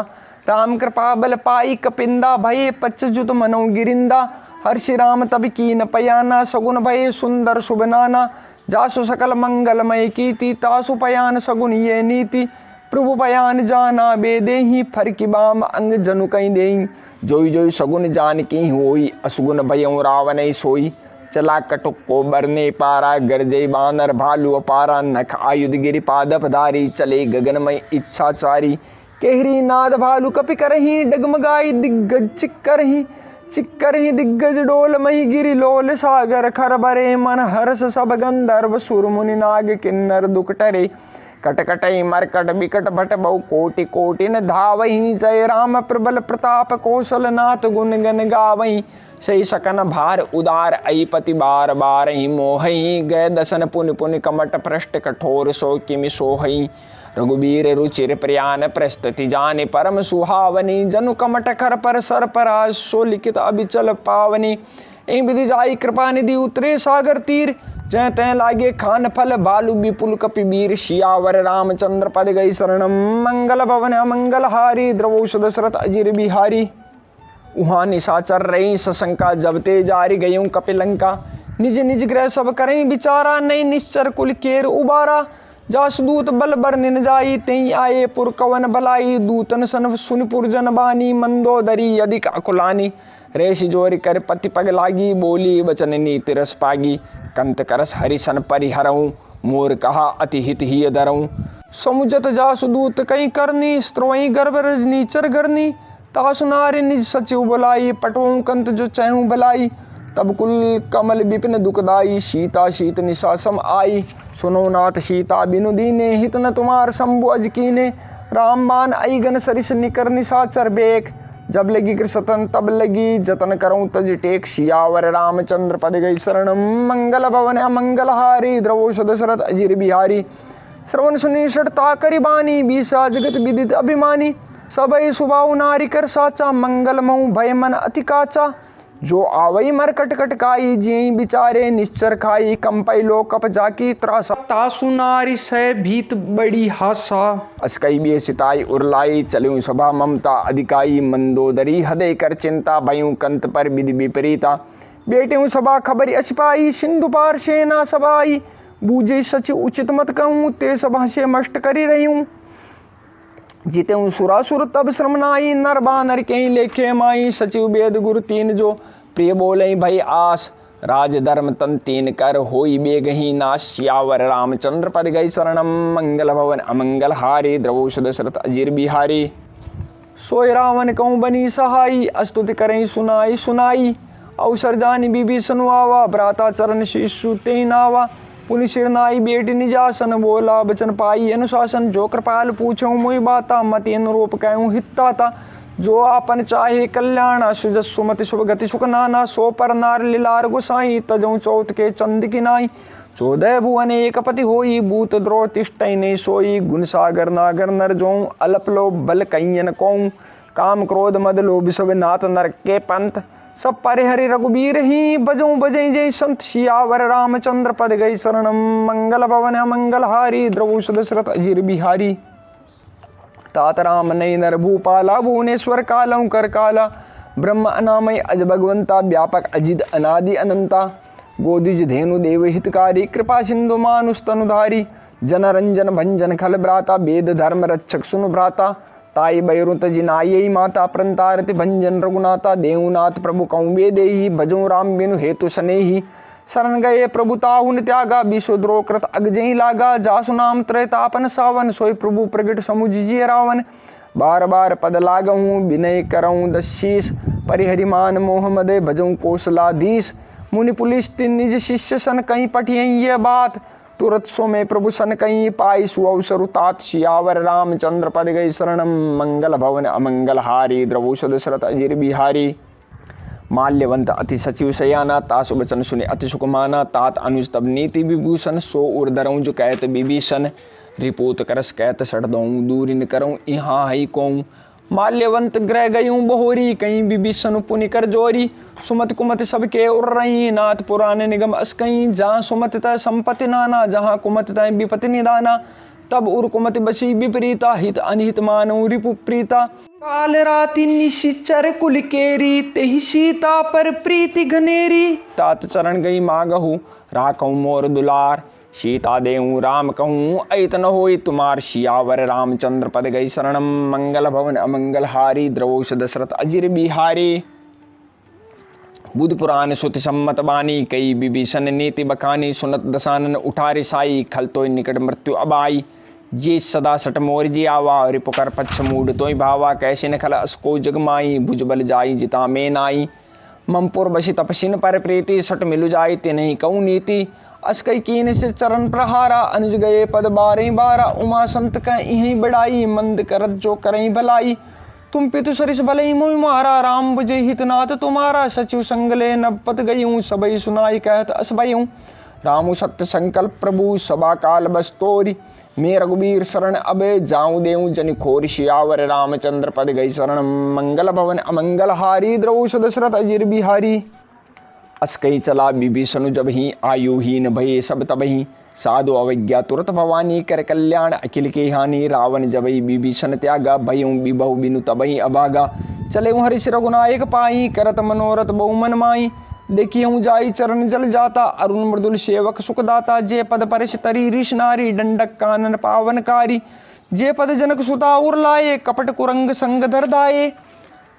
राम कृपा बल पाई कपिंदा, भये पच्चजुत मनो गिरिंदा। हर्षि राम तब कीन पयाना, सगुन भये सुंदर शुभ नाना। जासु सकल मंगलमय कीति, तासु पयान सगुन ये नीति। प्रभु पयान जाना बेदेहि, फर की बाम अंग जनु कहीं देई। जोई जोई सगुन जान की होई, असुगुन भयउ रावण सोई। चला कटुक को बरने पारा, गर्जई बानर भालू अपारा। नख आयुध गिरि पादपधारी, चले गगनमय इच्छाचारी। केहरी नाद भालू कपि करही, डगमगाई दिग्गज चिक्करही। चिक्करही दिग्गज डोल मही, गिरि लोल सागर खर बरे। मन हर्ष सब गंधर्व, सुर मुनि नाग किन्नर दुख टरे। कटकटई मरकट बिकट भट, बहु कोटि कोटि न धावही। जय राम प्रबल प्रताप, कौशल नाथ गुण गन गावही। सही सकन भार उदार, अईपति बार बार ही मोहई। गए दसन पुनि पुनि कमट, पृष्ठ कठोर सो किमि सोहई। रघुबीर रुचिर प्रयान, प्रस्तुति जाने परम सुहावनी। जनु कमट खर पर सर पराज, सो लिखित अभिचल पावनी। एं विधि जाई कृपा निधि, उतरे सागर तीर। जय तय लागे खान फल, भालू विपुल कपिवीर। सियावर रामचंद्र पद गई शरणम। मंगल भवन अमंगल हारी, द्रवोष दशरथ अजिर बिहारी। उहाँ निशाचर रही सशंका, जब ते जारी गयूं कपिलंका। निज निज ग्रह सब करें विचारा, नहीं निश्चर कुल केर उबारा। जासदूत बल बरनिन जाई, तेई आए पुर कवन बलाई। दूतन सन सुनपुर जन बानी, मंदोदरी अधिक अकुलानी। रेश जोर कर पति पग लागी, बोली वचन नीति रस पागी। कंत करस हरिसन परिहरऊं, मोर कहा अति हित ही धरऊं। समुझत जासदूत कई करनी, स्त्रोई गर्भ रजनीचर गरनी। तासु नारी निज सचिव बुलाई, पटवों कंत जो चहूं भलाई। तब कुल कमल विपिन दुखदाई, सीता शीत निशा सम आई। सुनो नाथ सीता बिनु दीने, हित न तुम्हार शंभु अज कीने। राम बाण आई गन सरिस निकर निशाचर बेक। जब लगी कृषतन तब लगी, जतन करऊं तज टेक। सियावर रामचंद्र पद गई शरणम। मंगल भवन अमंगल हारी, द्रवोष दशरथ अजिर बिहारी। श्रवण सुनी षटता करिबानी, बीसा जगत विदित अभिमानी। सबई सुबाऊ नारी कर साचा, मंगल मऊ भय मन अति काचा। जो आवई मरकट कटकाई, जियई बिचारे निश्चर खाई। कंपई लो कप जाकी त्रासा, तासु नारी सह भीत बड़ी हासा। अस्कई बे सिताई उरलाई, चलूं सभा ममता अधिकाई। मंदोदरी हृदय कर चिंता, भयूं कंत पर विधि विपरीता। बेटे सभा खबरी असिपाई, सिंधु पार सेना सभाई। बूझे सच उचित मत कहूँ, ते सभा से मष्ट करी रही हूँ। जीते सुरासुर तब श्रम नाई, नर बानर के लेखे माई। सचिव वेद गुरु तीन जो, प्रिय बोले भई आस। राज धर्म तन तीन कर, होई बेगही नाश। सियावर रामचंद्र पद गई शरणम, मंगल भवन अमंगल हारी। द्रवोष दशरथ अजीर बिहारी। सोय रावण कहूँ बनी सहाई, अस्तुति करें सुनाई सुनाई। अवसर जानी विभीषण आवा, भ्राता चरण शिशु ते नावा। पुनि सिरनाई बेटी निजासन, बोला बचन पाई अनुशासन। जो कृपाल पूछूं मोहि बाता, मति अनुरूप कहूँ हिताता। जो आपन चाहे कल्याण, सुजस सुमति शुभ गति सुख नाना। सो पर नार लीलार गोसाई, तजऊ चौथ के चंद की नाई। 14 भुवन एक पति होई, भूत द्रोह तिष्ठई नहीं सोई। गुण सागर नागर नर जों, अलप लोभ बल कैयन कौं। काम क्रोध मद लोभ सब नाथ नर के पंथ। सब परिहरि रघुबीर ही, बजऊं बजई जय संत। सियावर रामचंद्र पद गई शरणम, मंगल भवन मंगल हारी। द्रवोष दशरथ अजीर बिहारी। तात राम नई नर भूपाला, भुवनेश्वर कालऊ कर काला। ब्रह्म अनामय अज भगवंता, व्यापक अजित अनादि अनंता। गोदिज धेनु देव हितकारी, कृपा सिंधु मानुष तनुधारी। जन रंजन भंजन खल भ्राता, वेद धर्म रक्षक सुनु भ्राता। ताई बैरुत जिनाई माता, प्रंतारति भंजन रघुनाथा। देवनाथ प्रभु कहूँ वे देही, भजऊं राम बिनु हेतु सनेही। शरण गए प्रभु ताहुन त्यागा, विश्वद्रोह कृत अगजई लागा। जासु नाम त्रैतापन सावन, सोई प्रभु प्रगट समुझिए रावण। बार बार पद लागहूँ, विनय करऊँ दशीष। परिहरिमान मोह मदे, भजऊं कौशलाधीश। मुनि पुलिस तिन निज शिष्य सन, कहीं पठियई ये बात। तुरत सो में प्रभु सन कहीं, पाई सुअवसर तात। सियावर रामचंद्र पद गई शरणम, मंगल भवन अमंगल हारी। द्रवोष दशरथ अजीर बिहारी। माल्यवंत अति सचिव सयाना, तासु बचन सुने अति सुख माना। तात अनुज तब नीति विभूषण, सो उर दरऊं जो कहत विभीषण। रिपोत करस कहत सठ दऊं, दूरिन करऊं यहाँ हई कहूँ। माल्यवंत ग्रह गयूं बहोरी, कहीं विभीषण पुनि कर जोरी। सुमत कुमत सबके उर रही, नाथ पुराण निगम अस कहीं। जहाँ सुमत तय संपत्ति नाना, जहाँ कुमत तय विपत्ति निदाना। तब उर कुमत बसी विपरीता, हित अनहित मानऊ रिपु प्रीता। काल राति निशिचर कुल केरी, तेहि सीता पर प्रीति घनेरी। तात चरण गई मागहु, राखऊं मोर दुलार। सीता देऊं राम कहूँ, ऐत न होई तुमार। सियावर रामचंद्र पद गई शरणम, मंगल भवन अमंगल हारी। द्रवोष दशरथ अजीर बिहारी। बुध पुराण सुत सम्मत बानी, कई विभीषण नीति बखानी। सुनत दशानन उठारे साई, खल तोय निकट मृत्यु अबाई। जे सदा सट मोर जी आवा, रिपुकर पच्छ मूड तोय भावा। कैसे न खल असको जगमाई, भुजबल जाई जिता में नाई। ममपुर बसी तपसिन पर प्रीति, सट मिलु जाई तिन्हि कहूँ नीति। अस्कई कीन से चरण प्रहारा, अनुज गए पद बारह बारा। उमा संत कह इहीं बढ़ाई, मंद करत जो करई भलाई। तुम पितु सरिस भलई मोहि मारा, राम बुझे हितनाथ तुम्हारा। सचिव संगले नब पत गयूं, सबई सुनाई कहत अस भयूं। रामु सत्य संकल्प प्रभु, सभा काल बस तोरी। मैं रघुबीर शरण अबे, जाऊं देऊं जनि खोर। सियावर रामचंद्र पद गई शरण, मंगल भवन अमंगल हारी। द्रवोष दशरथ अजीर बिहारी। अस्कई चला विभीषण जब ही, आयुहीन भये सब तबही। साधु अवज्ञा तुरत भवानी, कर कल्याण अखिल के हानि। रावण जबई विभीषण त्यागा, भयूं विभव बिनु तबही अभागा। चले हरिश रघुनायक पाई, करत मनोरथ बहु मन माई। देखिए जाई चरण जल जाता, अरुण मृदुल सेवक सुखदाता। जे पद परिश तरी ऋष नारी, दंडक कानन पावनकारी। जे पद जनक सुता उर लाए, कपट कुरंग संग धर दाए।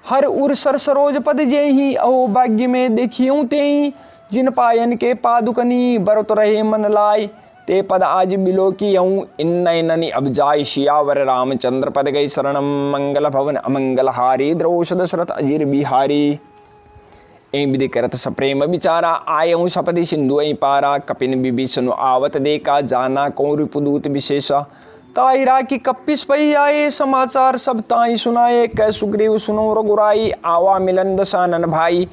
हर उर सर सरोज पद जेहि, अहो भाग्य में देखियूं तेहि। जिन पायन के पादुकनी, बरत रहे मन लाय। ते पद आज बिलो की अऊँ, इन नयननि अब जाय। सियावर रामचंद्र पद गई शरणम, मंगल भवन अमंगल हारी। द्रवोष दशरथ अजीर बिहारी। ऐ विधि करत सप्रेम विचारा, आयऊँ सपदि सिंधु ऐ पारा। कपिन विभीषण आवत देखा, जाना कौं रिपुदूत विशेषा। ताई राखी कपिस पई आए, समाचार सब ताई सुनाए। कह सुग्रीव सुनो रघुराई, आवा मिलन दशानन भाई।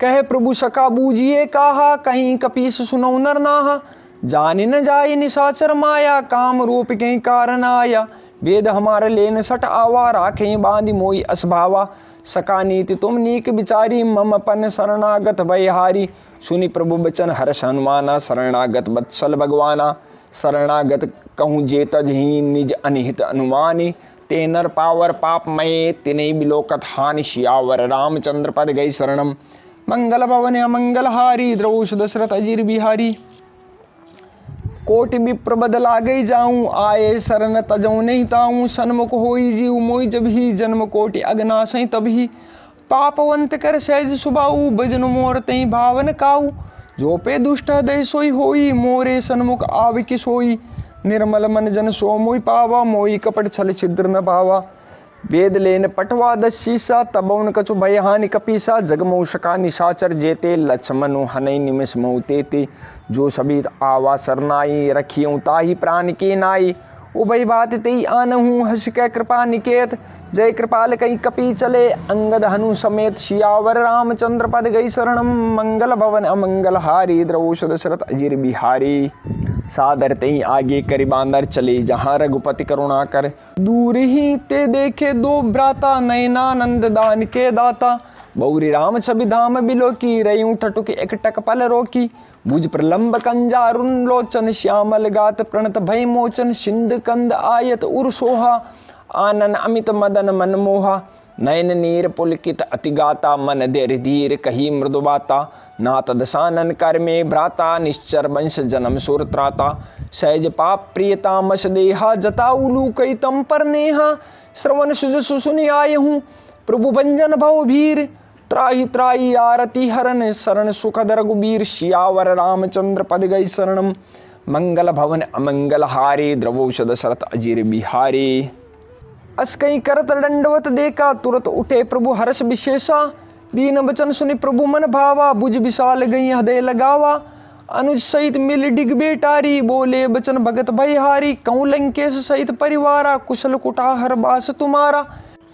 कहे प्रभु सखा बूझिए काहा, कहीं कपीस सुनो नर नाहा। जाने न जाए निशाचर माया, काम रूप के कारण आया। वेद हमारे लेन सट आवा, राखें बांधी मोई असभावा। सका नीति तुम नीक विचारी, मम पन शरणागत भयहारी। सुनि प्रभु बचन हर्ष हनुमाना, शरणागत वत्सल भगवाना। शरणागत कहूँ जे तजहि, निज अनिहित अनुमानी। ते नर पावर पाप मये, तिने बिलोकत हानि। सियावर रामचंद्र पद गई शरणम, मंगल भवन अमंगल हारी। द्रौष दशरथ अजीर बिहारी। कोटि विप्र बदला गई जाऊं, आए शरण तजऊ नहीं ताऊं। सन्मुख होई जीव मोई जब ही, जन्म कोटि अगनासई तभी। पापवंत कर सहज सुबाऊ, भजन मोर तई भावन काऊ। जो पे दुष्ट हृदय सोई होई, मोरे सन्मुख आव कि सोई। निर्मल मन जन सो मोई पावा, मोई कपट छल छिद्र न पावा। वेद लेन पटवा दस शीसा, तबौन कछु भय हानि कपीसा। जगमऊ सका निशाचर जेते, लक्ष्मणु हनई निमिष मऊ तेते। जो सभी आवा सरनाई, रखियों ताही प्राण के नाई। उभय बात तेई आनहूँ, हर्ष कै कृपा निकेत। जय कृपाल कई कपी चले, अंगद हनु समेत। सियावर रामचंद्र पद गई शरणम, मंगल भवन अमंगल हारी। द्रौष दशरथ अजीर बिहारी। सादर तई आगे करि बांदर चले, जहाँ रघुपति करुणा कर। दूर ही ते देखे दो भ्राता, नयनानंद दान के दाता। बौरी राम छवि धाम बिलोकी, रयूं ठटुक एकटक पल रोकी। भुज प्रलंब कंजारुन लोचन, श्यामल गात प्रणत भय मोचन। सिंध कंद आयत उर सोहा, आनन अमित मदन मन मोहा। नयन नीर पुलकित अति गाता, मन धैर्य धीर कही मृदु बाता। नाथ दशानन कर में भ्राता, निश्चर वंश जन्म सुर त्राता। सहज पाप प्रियता मस देहा, जताऊ लू कई तम पर नेहा। श्रवण सुज सुनि आए हूँ, प्रभु भंजन भव भीर। त्राहि त्राहि आरती हरण, शरण सुखद रघुबीर। सियावर रामचंद्र पद गई शरणम, मंगल भवन अमंगल हारी। द्रवोष दशरथ अजीर बिहारी। अस कई करत दंडवत देखा, तुरत उठे प्रभु हर्ष विशेषा। दीन बचन सुनि प्रभु मन भावा, भुज विशाल गई हृदय लगावा। अनुज सहित मिल डिग बेटारी, बोले बचन भगत भयहारी। कहूँ लंकेश सहित परिवारा, कुशल कुटाहर बास तुम्हारा।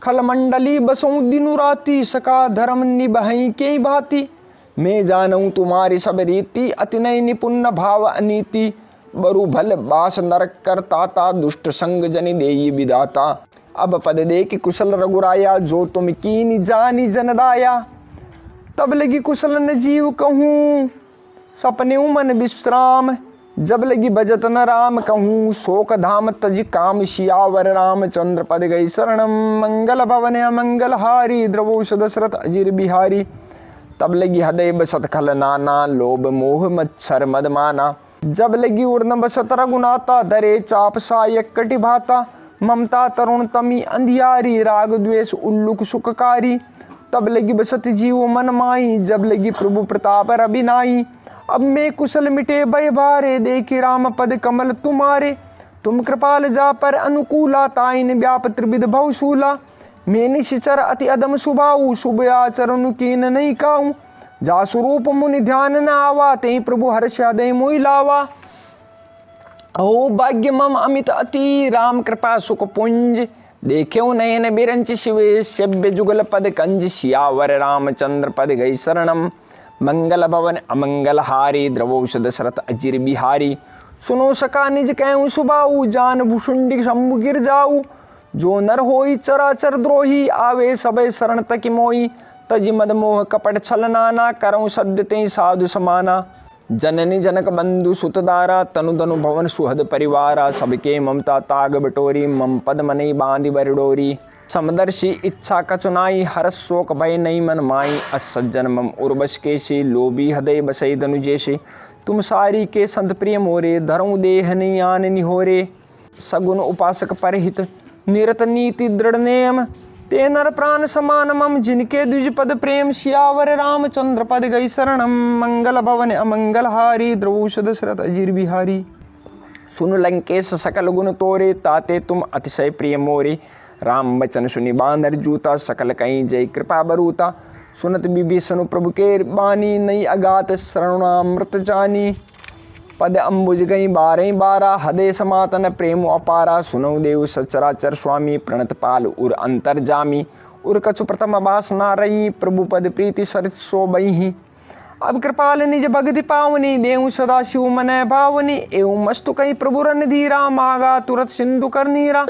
खल मंडली बसऊँ दिनु राती, सका धर्म निभई के भांति। मैं जानऊँ तुम्हारी सब रीति, अति नय निपुण भाव अनीति। बरु भल बास नरक करताता, दुष्ट संग जनि देई विदाता। अब पद दे कि कुशल रघुराया, जो तुम कीनी जानी जनदाया। तब लगी कुशल न जीव कहूँ, सपने मन विश्राम। जब लगी भजत न राम कहूँ, शोक धाम तज काम। सियावर रामचंद्र पद गई शरणम, मंगल भवन अमंगल हारी। द्रवोष दशरथ अजीर बिहारी। तब लगी हृदय बसत खल नाना, लोभ मोह मच्छर मद माना। जब लगी उड़न बसत रघुनाथा, धरे चाप सायक कटि भाता। ममता तरुण तमी अंधियारी, राग द्वेष उल्लुक सुखकारी। तब लगी बसत जीव मन माई, जब लगी प्रभु प्रताप रबिनाई। अब मैं कुशल मिटे भय भारे, देखी राम पद कमल तुम्हारे। तुम कृपाल जा पर अनुकूला, ताइन व्याप त्रिविध भवशूला। मैं निशिचर अति अदम सुभाऊ, शुभ आचरण कीन नहीं काऊँ। जा स्वरूप मुनि ध्यान न आवा, ते प्रभु हर्ष हृदय मोहि लावा। अहो भाग्य मम अमित अति, राम कृपा सुख पुंज। देख्यो नयन बिरंच शिवे, सेव्य जुगल पद कंज। सियावर रामचंद्र पद गई शरणम, मंगल भवन अमंगल हारी। द्रवोष दशरथ अजीर बिहारी। सुनो सका निज कहूँ सुबाऊ, जान भुषुंडी शंभु गिर जाऊ। जो नर होई चराचर द्रोही, आवे सबे शरण तकि मोई। तजि मद मोह कपट छल नाना, करऊँ सद्य तें साधु समाना। जननी जनक बंधु सुतदारा, तनु धनु भवन सुहद परिवारा। सबके ममता ताग बटोरी, मम पद मनै बांधि बरडोरी। समदर्शी इच्छा कचुनाई, हरस शोक भय नहीं मन माई। असज्जन मम उर्वश केशी, लोभी हृदय बसई धनु जैसे। तुम सारी के संत प्रिय मोरे, धरऊँ देह नहीं आन निहोरे। सगुन उपासक परहित, निरत नीति दृढ़ नेम। ते नर प्राण समान मम, जिनके द्विज पद प्रेम। सियावर रामचंद्र पद गई शरणम, मंगल भवन अमंगल हारी। द्रवोष दशरथ अजीर बिहारी। सुन लंकेश सकल गुण तोरे, ताते तुम अतिशय प्रिय मोरे। राम बचन सुनि बांधर जूता, सकल कहीं जय कृपा बरूता। सुनत विभीषण प्रभु के बानी, नई अगात शरणामृत जानी। पद अम्बुज गई बारह बारा, हृदय समातन प्रेम अपारा। सुनऊ देव सचराचर स्वामी, प्रणत पाल उर अंतर जामी। उर कछु प्रथम बास ना रही, प्रभु पद प्रीति सरित सो बही। अब कृपाल निज भगति पावनी देऊ सदा शिव मन भावनी एवं मस्तु कहीं प्रभु रन धीरा मागा तुरत सिंधु कर नीरा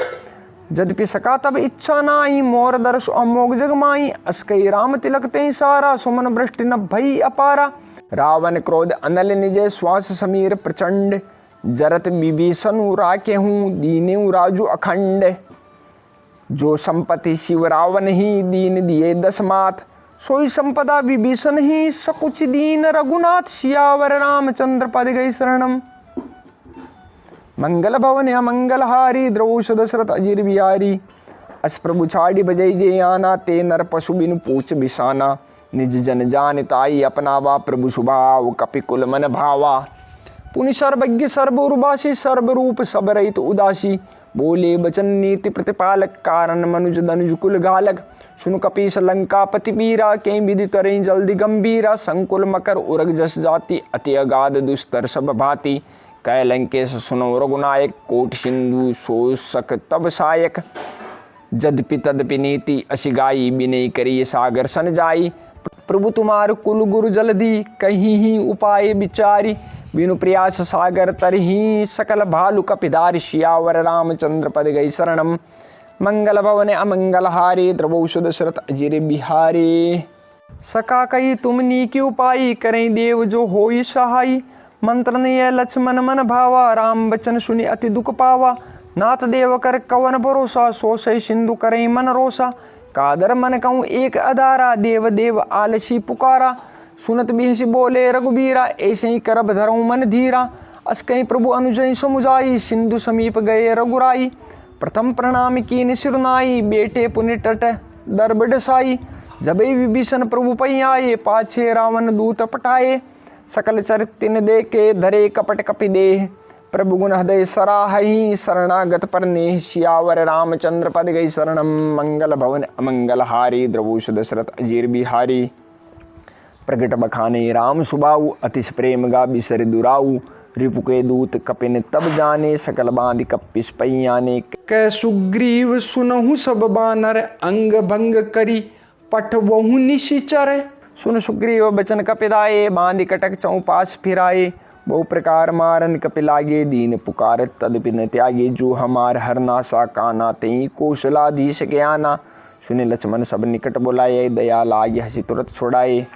जदपि सका तब इच्छा नाई मोर दर्श अमोघ जगमाई अस्कई राम तिलक ते सारा सुमन वृष्टि न भई अपारा रावण क्रोध अनल निज श्वास समीर प्रचंड जरत विभीषण राके हूँ दीने राजू अखंड जो संपत्ति शिव रावण ही दीन दिए दस मात सोई संपदा विभीषण ही सकुच दीन रघुनाथ सियावर रामचंद्र पद गई शरणम मंगल भवन अमंगल हारी द्रौष दशरथ अजीर बिहारी अस प्रभु छाड़ी बजई जे आना ते नर पशु बिनु पूछ बिसाना निज जन जान ताई अपनावा प्रभु सुभाव कपिकुल मन भावा पुनि सर्वज्ञ सर्वउर्वासी सर्वरूप सब रहित उदासी बोले बचन नीति प्रतिपालक कारण मनुज धनुज कुल घालक सुन कपीस लंका पति पीरा के विधि तरई जल्दी गंभीरा संकुल मकर उरग जस जाति अति अगाध दुस्तर सब भांति कै लंकेश सुनो रघुनायक कोट सिंधु शोषक तब सायक जदपि तदपि नीति अशिगाई बिनय करिय सागर सन जाई प्रभु तुम्हार कुल गुरु जलधि कहीं ही उपाय विचारी बिनु प्रयास सागर तरही सकल भालु कपिधार सियावर रामचंद्र पद गई शरणम मंगल भवन अमंगल हारे द्रवौष दशरथ अजीर बिहारी सका कही तुमनी की उपाय करें देव जो होई सहाई मंत्र ने लक्ष्मण मन भावा राम बचन सुनि अति दुख पावा नाथ देव कर कवन भरोसा सो सही सिंधु करें मन रोसा कादर मन कहूँ एक अदारा देव देव आलसी पुकारा सुनत बिहसी बोले रघुबीरा ऐसे ही करब धरऊँ मन धीरा अस कहीं प्रभु अनुजय समुझाई सिंधु समीप गए रघुराई प्रथम प्रणाम कीन सिरनाई बेटे पुनि तट दरबड साई जबे विभीषण प्रभु पै आए पाछे रावण दूत पटाए सकल चरित्र दे के धरे कपट कपि देह प्रभु गुण हृदय सराहहि शरणागत पर नेह सियावर रामचंद्र पद गई शरणम मंगल भवन अमंगल हारी द्रवूष दशरथ अजीर बिहारी प्रगट बखाने राम सुबाऊ अतिश प्रेम गा बिसर दुराऊ रिपु के दूत कपिन तब जाने सकल बांध कपिस पैयाने कै सुग्रीव सुनहु सब बानर अंग भंग करी पठवहु निशिचर सुन सुग्रीव बचन कपिदाये बांध कटक चौपास फिराए बहु प्रकार मारन कपिलागे दीन पुकार तदपि न त्यागे जो हमार हरनासा काना तई कौशलाधीश ज्ञाना सुने लक्ष्मण सब निकट बुलाए दया लागे हसी तुरंत छोड़ाए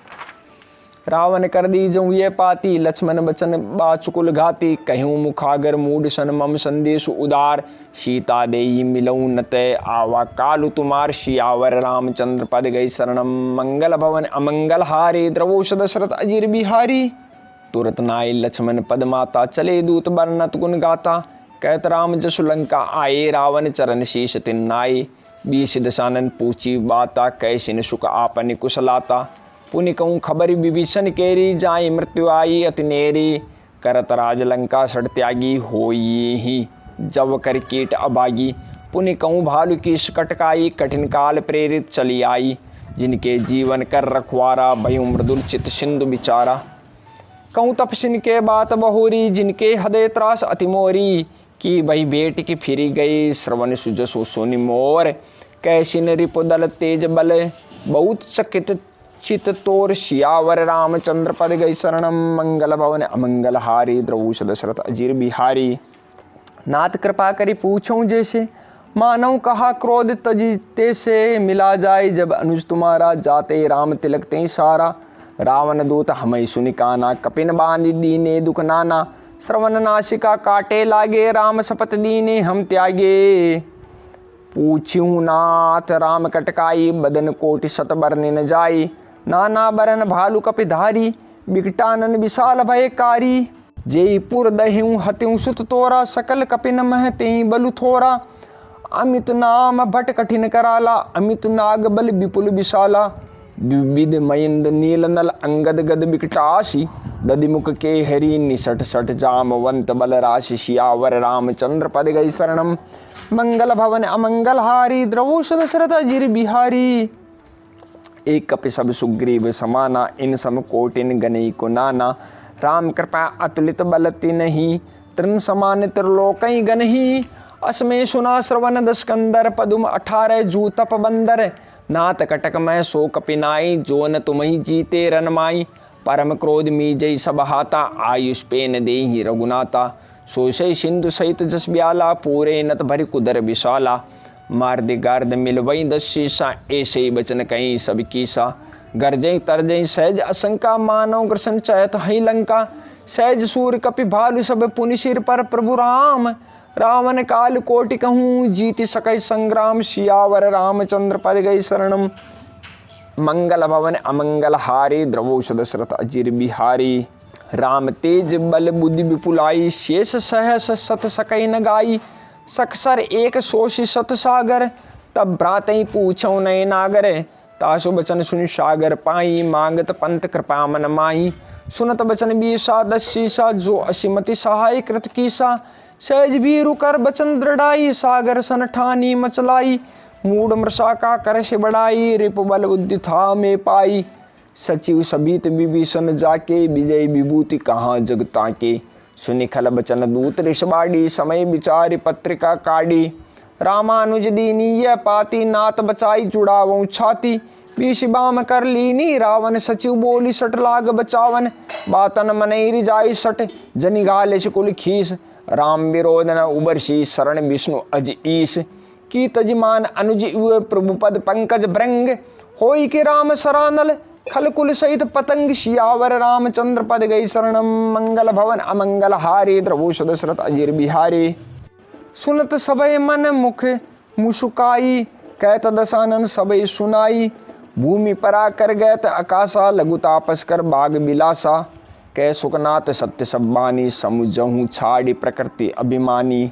रावण कर दी जऊँ ये पाती लक्ष्मण बचन बाचुकुल घाती कहूँ मुखागर मूड सन मम संदेश उदार सीता देई मिलऊँ न तय आवा कालु तुमार सियावर रामचंद्र पद गई शरणम मंगल भवन अमंगल हारे द्रवोष दशरथ अजीर बिहारी तुरत नाय लक्ष्मण पद माता चले दूत बरनत गुण गाता कहत राम जसु लंका आए रावण चरण शीश तिन नाये बीस दशानन पूछी बाता कैसिन सुख आपन कुशलाता पुनि कहूँ खबर विभीषण केरी जाई मृत्यु आई अति नेरी करत राज लंका सड़ त्यागी होई ही जब कर कीट अभागी पुनि कहूँ भालु की कटकाई कठिन काल प्रेरित चली आई जिनके जीवन कर रखवारा भयु मृदुल चित सिंधु बिचारा कहूँ तपसिन के बात बहोरी जिनके हृदय त्रास अतिमोरी की भई बेट की फिरी गई श्रवण सुजसो सोनि मोर कैसिन रिपुदल तेज बल बहुत चकित चित तोर सियावर रामचंद्र पद गई शरणम मंगल भवन अमंगल हारी द्रवूष दशरथ अजीर बिहारी नाथ कृपा करी पूछूं जैसे मानव कहा क्रोध तजीते से मिला जाए जब अनुज तुम्हारा जाते राम तिलक ते सारा रावण दूत हमें सुनिकाना कपिन बांधि दीने दुख नाना श्रवण नासिका काटे लागे राम शपथ दीने हम त्यागे पूछूं नाथ राम कटकाई बदन कोटि शत बरने न जाई नाना बरन भालु कपिधारी बिकटानन विशाल भयकारी जयपुर दह्यू हत्यू सुत तोरा सकल कपिन मह तेई बलु थोरा अमित नाम भट कठिन कराला अमित नाग बल विपुल विशाला द्विविध मयंद नील नल अंगद गद बिकटासी दधिमुख के हरि निसठ सठ जामवंत बल राशि सियावर रामचंद्र पद गई शरणम मंगल भवन अमंगल हारी द्रवोष दशरथ अजीर बिहारी एक कपि सब सुग्रीव समाना इन सम कोटिन गनई को नाना राम कृपा अतुलित बलति नहीं तृण समान त्रिलोकई गनही असमे सुना श्रवण दस्कंदर पदुम 18 जू तप बंदर नाथ कटक मैं सो कपिनाई जो न तुम्ही जीते रनमाई परम क्रोध मीजई सब हाता, आयुष पेन देहि रघुनाथा। सोसई सिंधु सहित जस ब्याला, पूरे नत भरि कुदर विशाला। मार्द गर्द मिलवई दस शीसा, ऐसे ही बचन कहीं सब कीसा। गर्जई तरजई सहज असंका, मानव ग्रसन चयत हई लंका। सहज सूर कपि भालु सब पुनि सिर पर, प्रभु राम रावण काल कोटि कहूँ। जीति सकई संग्राम, सियावर रामचंद्र पद गई शरणम। मंगल भवन अमंगल हारी, द्रवोष दशरथ अजीर बिहारी। राम तेज बल बुद्धि विपुलाई, शेष सहस सत सकई न गाई। सकसर एक सोषि सत सागर, तब भ्रातई पूछौ नय नागर। तासु बचन सुनि सागर पाई, मांगत पंथ कृपा मन माही। सुनत बचन बीसा दस शीसा, जो असिमति सहाय कृत कीसा। सहज भीरु कर बचन दृढ़ाई, सागर सन ठानी मचलाई। मूड मृषा का कर से बढ़ाई, रिपु बल बुद्धि था में पाई। सचिव सभीत विभीषण जाके, विजय विभूति कहाँ जग ताके। सुनि खल बचन दूत ऋषबाड़ी, समय विचारि पत्रिका काढ़ी। रामानुज दीनी यह पाती, नाथ बचाई जुड़ावों छाती। बीस बाम कर लीनी, रावण सचिव बोली सट लाग बचावन। बातन मनई जाई सट, जनि गाले कुल खीस। राम विरोध न उबरसी, शरण विष्णु अज ईस। की तजमान अनुज हुए, प्रभु पद पंकज भृंग। होई के राम सरानल, खलकुल सहित पतंग। सियावर रामचंद्र पद गई शरणम। मंगल भवन अमंगल हारी, द्रवोष दशरथ अजीर बिहारी। सुनत सबय मन मुख मुसुकाई, कहत दशानन सबय सुनाई। भूमि परा कर गैत आकाशा, लघु तापस कर बाग बिलासा। कह सुखनाथ सत्य सब बानी, समुझहूँ छाड़ी प्रकृति अभिमानी।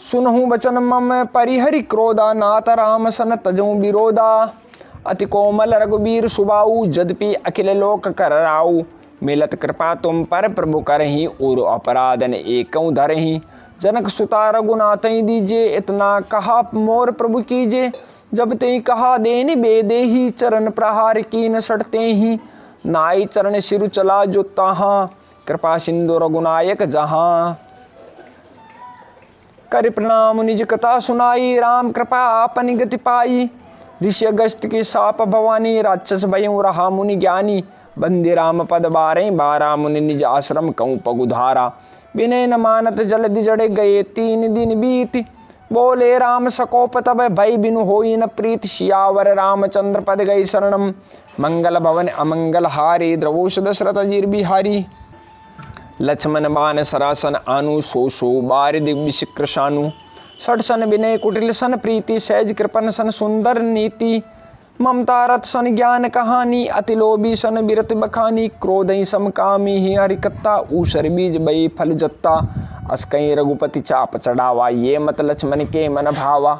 सुनहूँ बचन मम परिहरि क्रोधा, नाथ राम सन तजऊँ विरोधा। अति कोमल रघुबीर सुबाऊ, जदपि अखिल लोक कर राऊ। मिलत कृपा तुम पर प्रभु करही, और अपराधन एकऊँ धरही। जनक सुता रघुनाथई दीजे, इतना कहा मोर प्रभु कीजे। जब ते कहा देनि बेदेही, चरण प्रहार कीन सटते ही। नाई चरण सिरु चला जो तहाँ, कृपा सिंधु रघुनायक जहाँ। कर प्रणाम निज कथा सुनाई, राम कृपा आपन गति पाई। ऋषि अगस्त की साप भवानी, राक्षस भयं रहा मुनि ज्ञानी। बंदे राम पद बारे, बारा मुनि निज आश्रम कहूँ पगुधारा। विनय न मानत जल्दि जड़े, गए 3 दिन बीत। बोले राम सकोप तब, भय बिनु होई न प्रीत। सियावर रामचंद्र पद गई शरणम। मंगल भवन अमंगल हारी, द्रवोष दशरथ अजीर बिहारी। लक्ष्मण बान सरासन आनु, सो बार दिव्य शिक्र शानु। षड सन विनय कुटिल सन प्रीति, सहज कृपन सन सुंदर नीति। ममता रथ सन ज्ञान कहानी, अति लोभी सन बिरत बखानी। क्रोधई समकामी ही हरिकत्ता, ऊसर बीज बई फल जत्ता। अस्कई रघुपति चाप चढ़ावा, ये मत लक्ष्मण के मन भावा।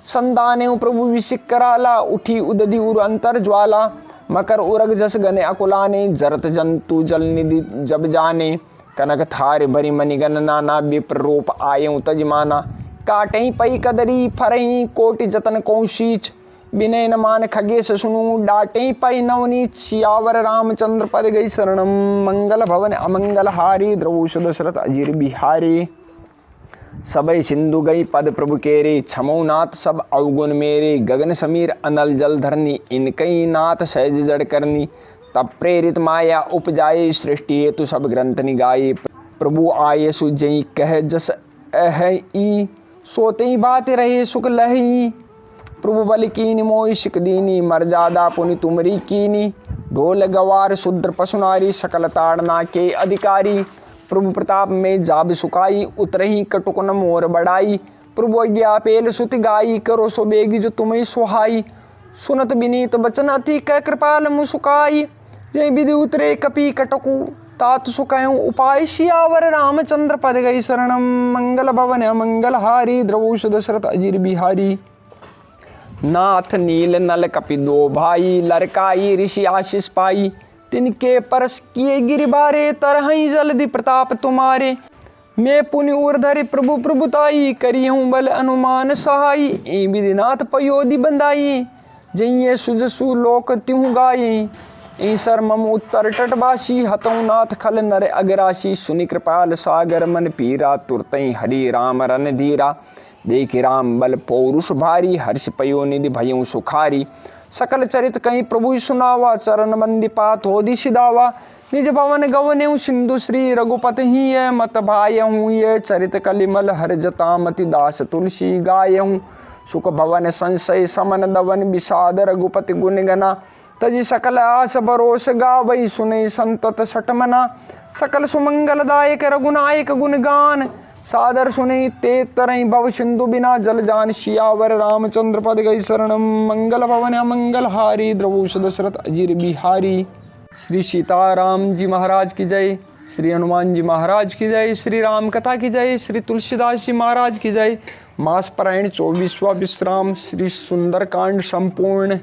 संदाने प्रभु विशिक कराला, उठी उदधि उर अंतर ज्वाला। मकर उरग जस गने अकुलाने, जरत जंतु जल निधि जब जाने। कनक थार भरी मणिगण नाना, विप्र रूप आयऊ तजमाना। काटई पई कदरी फरही, कोटि जतन कौशीच। विनय न मान खगेश सुनु, डाटई पई नवनीत। सियावर रामचंद्र पद गई शरणम। मंगल भवन अमंगल हारी, द्रवोष दशरथ अजीर बिहारी। सबई सिंधु गई पद प्रभु केरे, छमौ नाथ सब अवगुण मेरे। गगन समीर अनल जल धरनी, इनकई नाथ सहज जड़ करनी। तब प्रेरित माया उपजाए, सृष्टि हेतु सब ग्रंथ निगाए। प्रभु आये सुजई कह जस अहि, सोते बात रहे सुख लही। प्रभु बल कीनी मोहि शिक दीनी, मर्यादा पुनि तुमरी कीनी। ढोल गवार शूद्र पशुनारी, सकल ताड़ना के अधिकारी। प्रभु प्रताप में जाब सुखाई, उतरही कटुक न मोर बढ़ाई। प्रभु अज्ञा पेल सुत गाई, करो सो बेगी जो तुम्हें सुहाई। सुनत विनीत बचन अति कै कृपाल मुसुकाई। जय विधि उतरे कपि कटकु, तात सुखयं उपाय। सियावर रामचंद्र पद गई शरणम। मंगल भवन अमंगल हारी, द्रवोष दशरथ अजीर बिहारी। नाथ नील नल कपि दो भाई, लरकाई ऋषि आशीष पाई। तिनके परस किए गिरिबारे, तरहई जल्दि प्रताप तुम्हारे। मैं पुनि उर्धरि प्रभु प्रभुताई, करिहूँ बल अनुमान सहाई। ए विधिनाथ पयोधि बंदाई, जइये सुजसु लोक त्यों गाई। ए सर मम उत्तर तटवासी, हतौ नाथ खल नर अगरासी। सुनि कृपाल सागर मन पीरा, तुरतई हरि राम रन धीरा। देख राम बल पौरुष भारी, हर्ष पयो निधि भयउ सुखारी। सकल चरित कहीं प्रभु सुनावा, चरण बंदीपात हो दिशि दावा। निज भवन गवने सिंधु श्री रघुपति ही है, मत भाय हूँ ये चरित कलिमल हर जता मति दास तुलसी गाय हूँ। सुख भवन संशय समन दवन विषाद रघुपति गुण गना, तजी सकल आस भरोस गावई सुने संतत सटमना। सकल सुमंगलदायक रघुनायक गुणगान, सादर सुने ते तरई भव सिंधु बिना जल जान। सियावर रामचंद्र पद गई शरणम, मंगल भवन अमंगल हारी, द्रवुष दशरथ अजीर बिहारी। श्री सीताराम जी महाराज की जय, श्री हनुमान जी महाराज की जय, श्री राम कथा की जय, श्री तुलसीदास जी महाराज की जय। मास पारायण 24वां विश्राम, श्री सुंदरकांड संपूर्ण।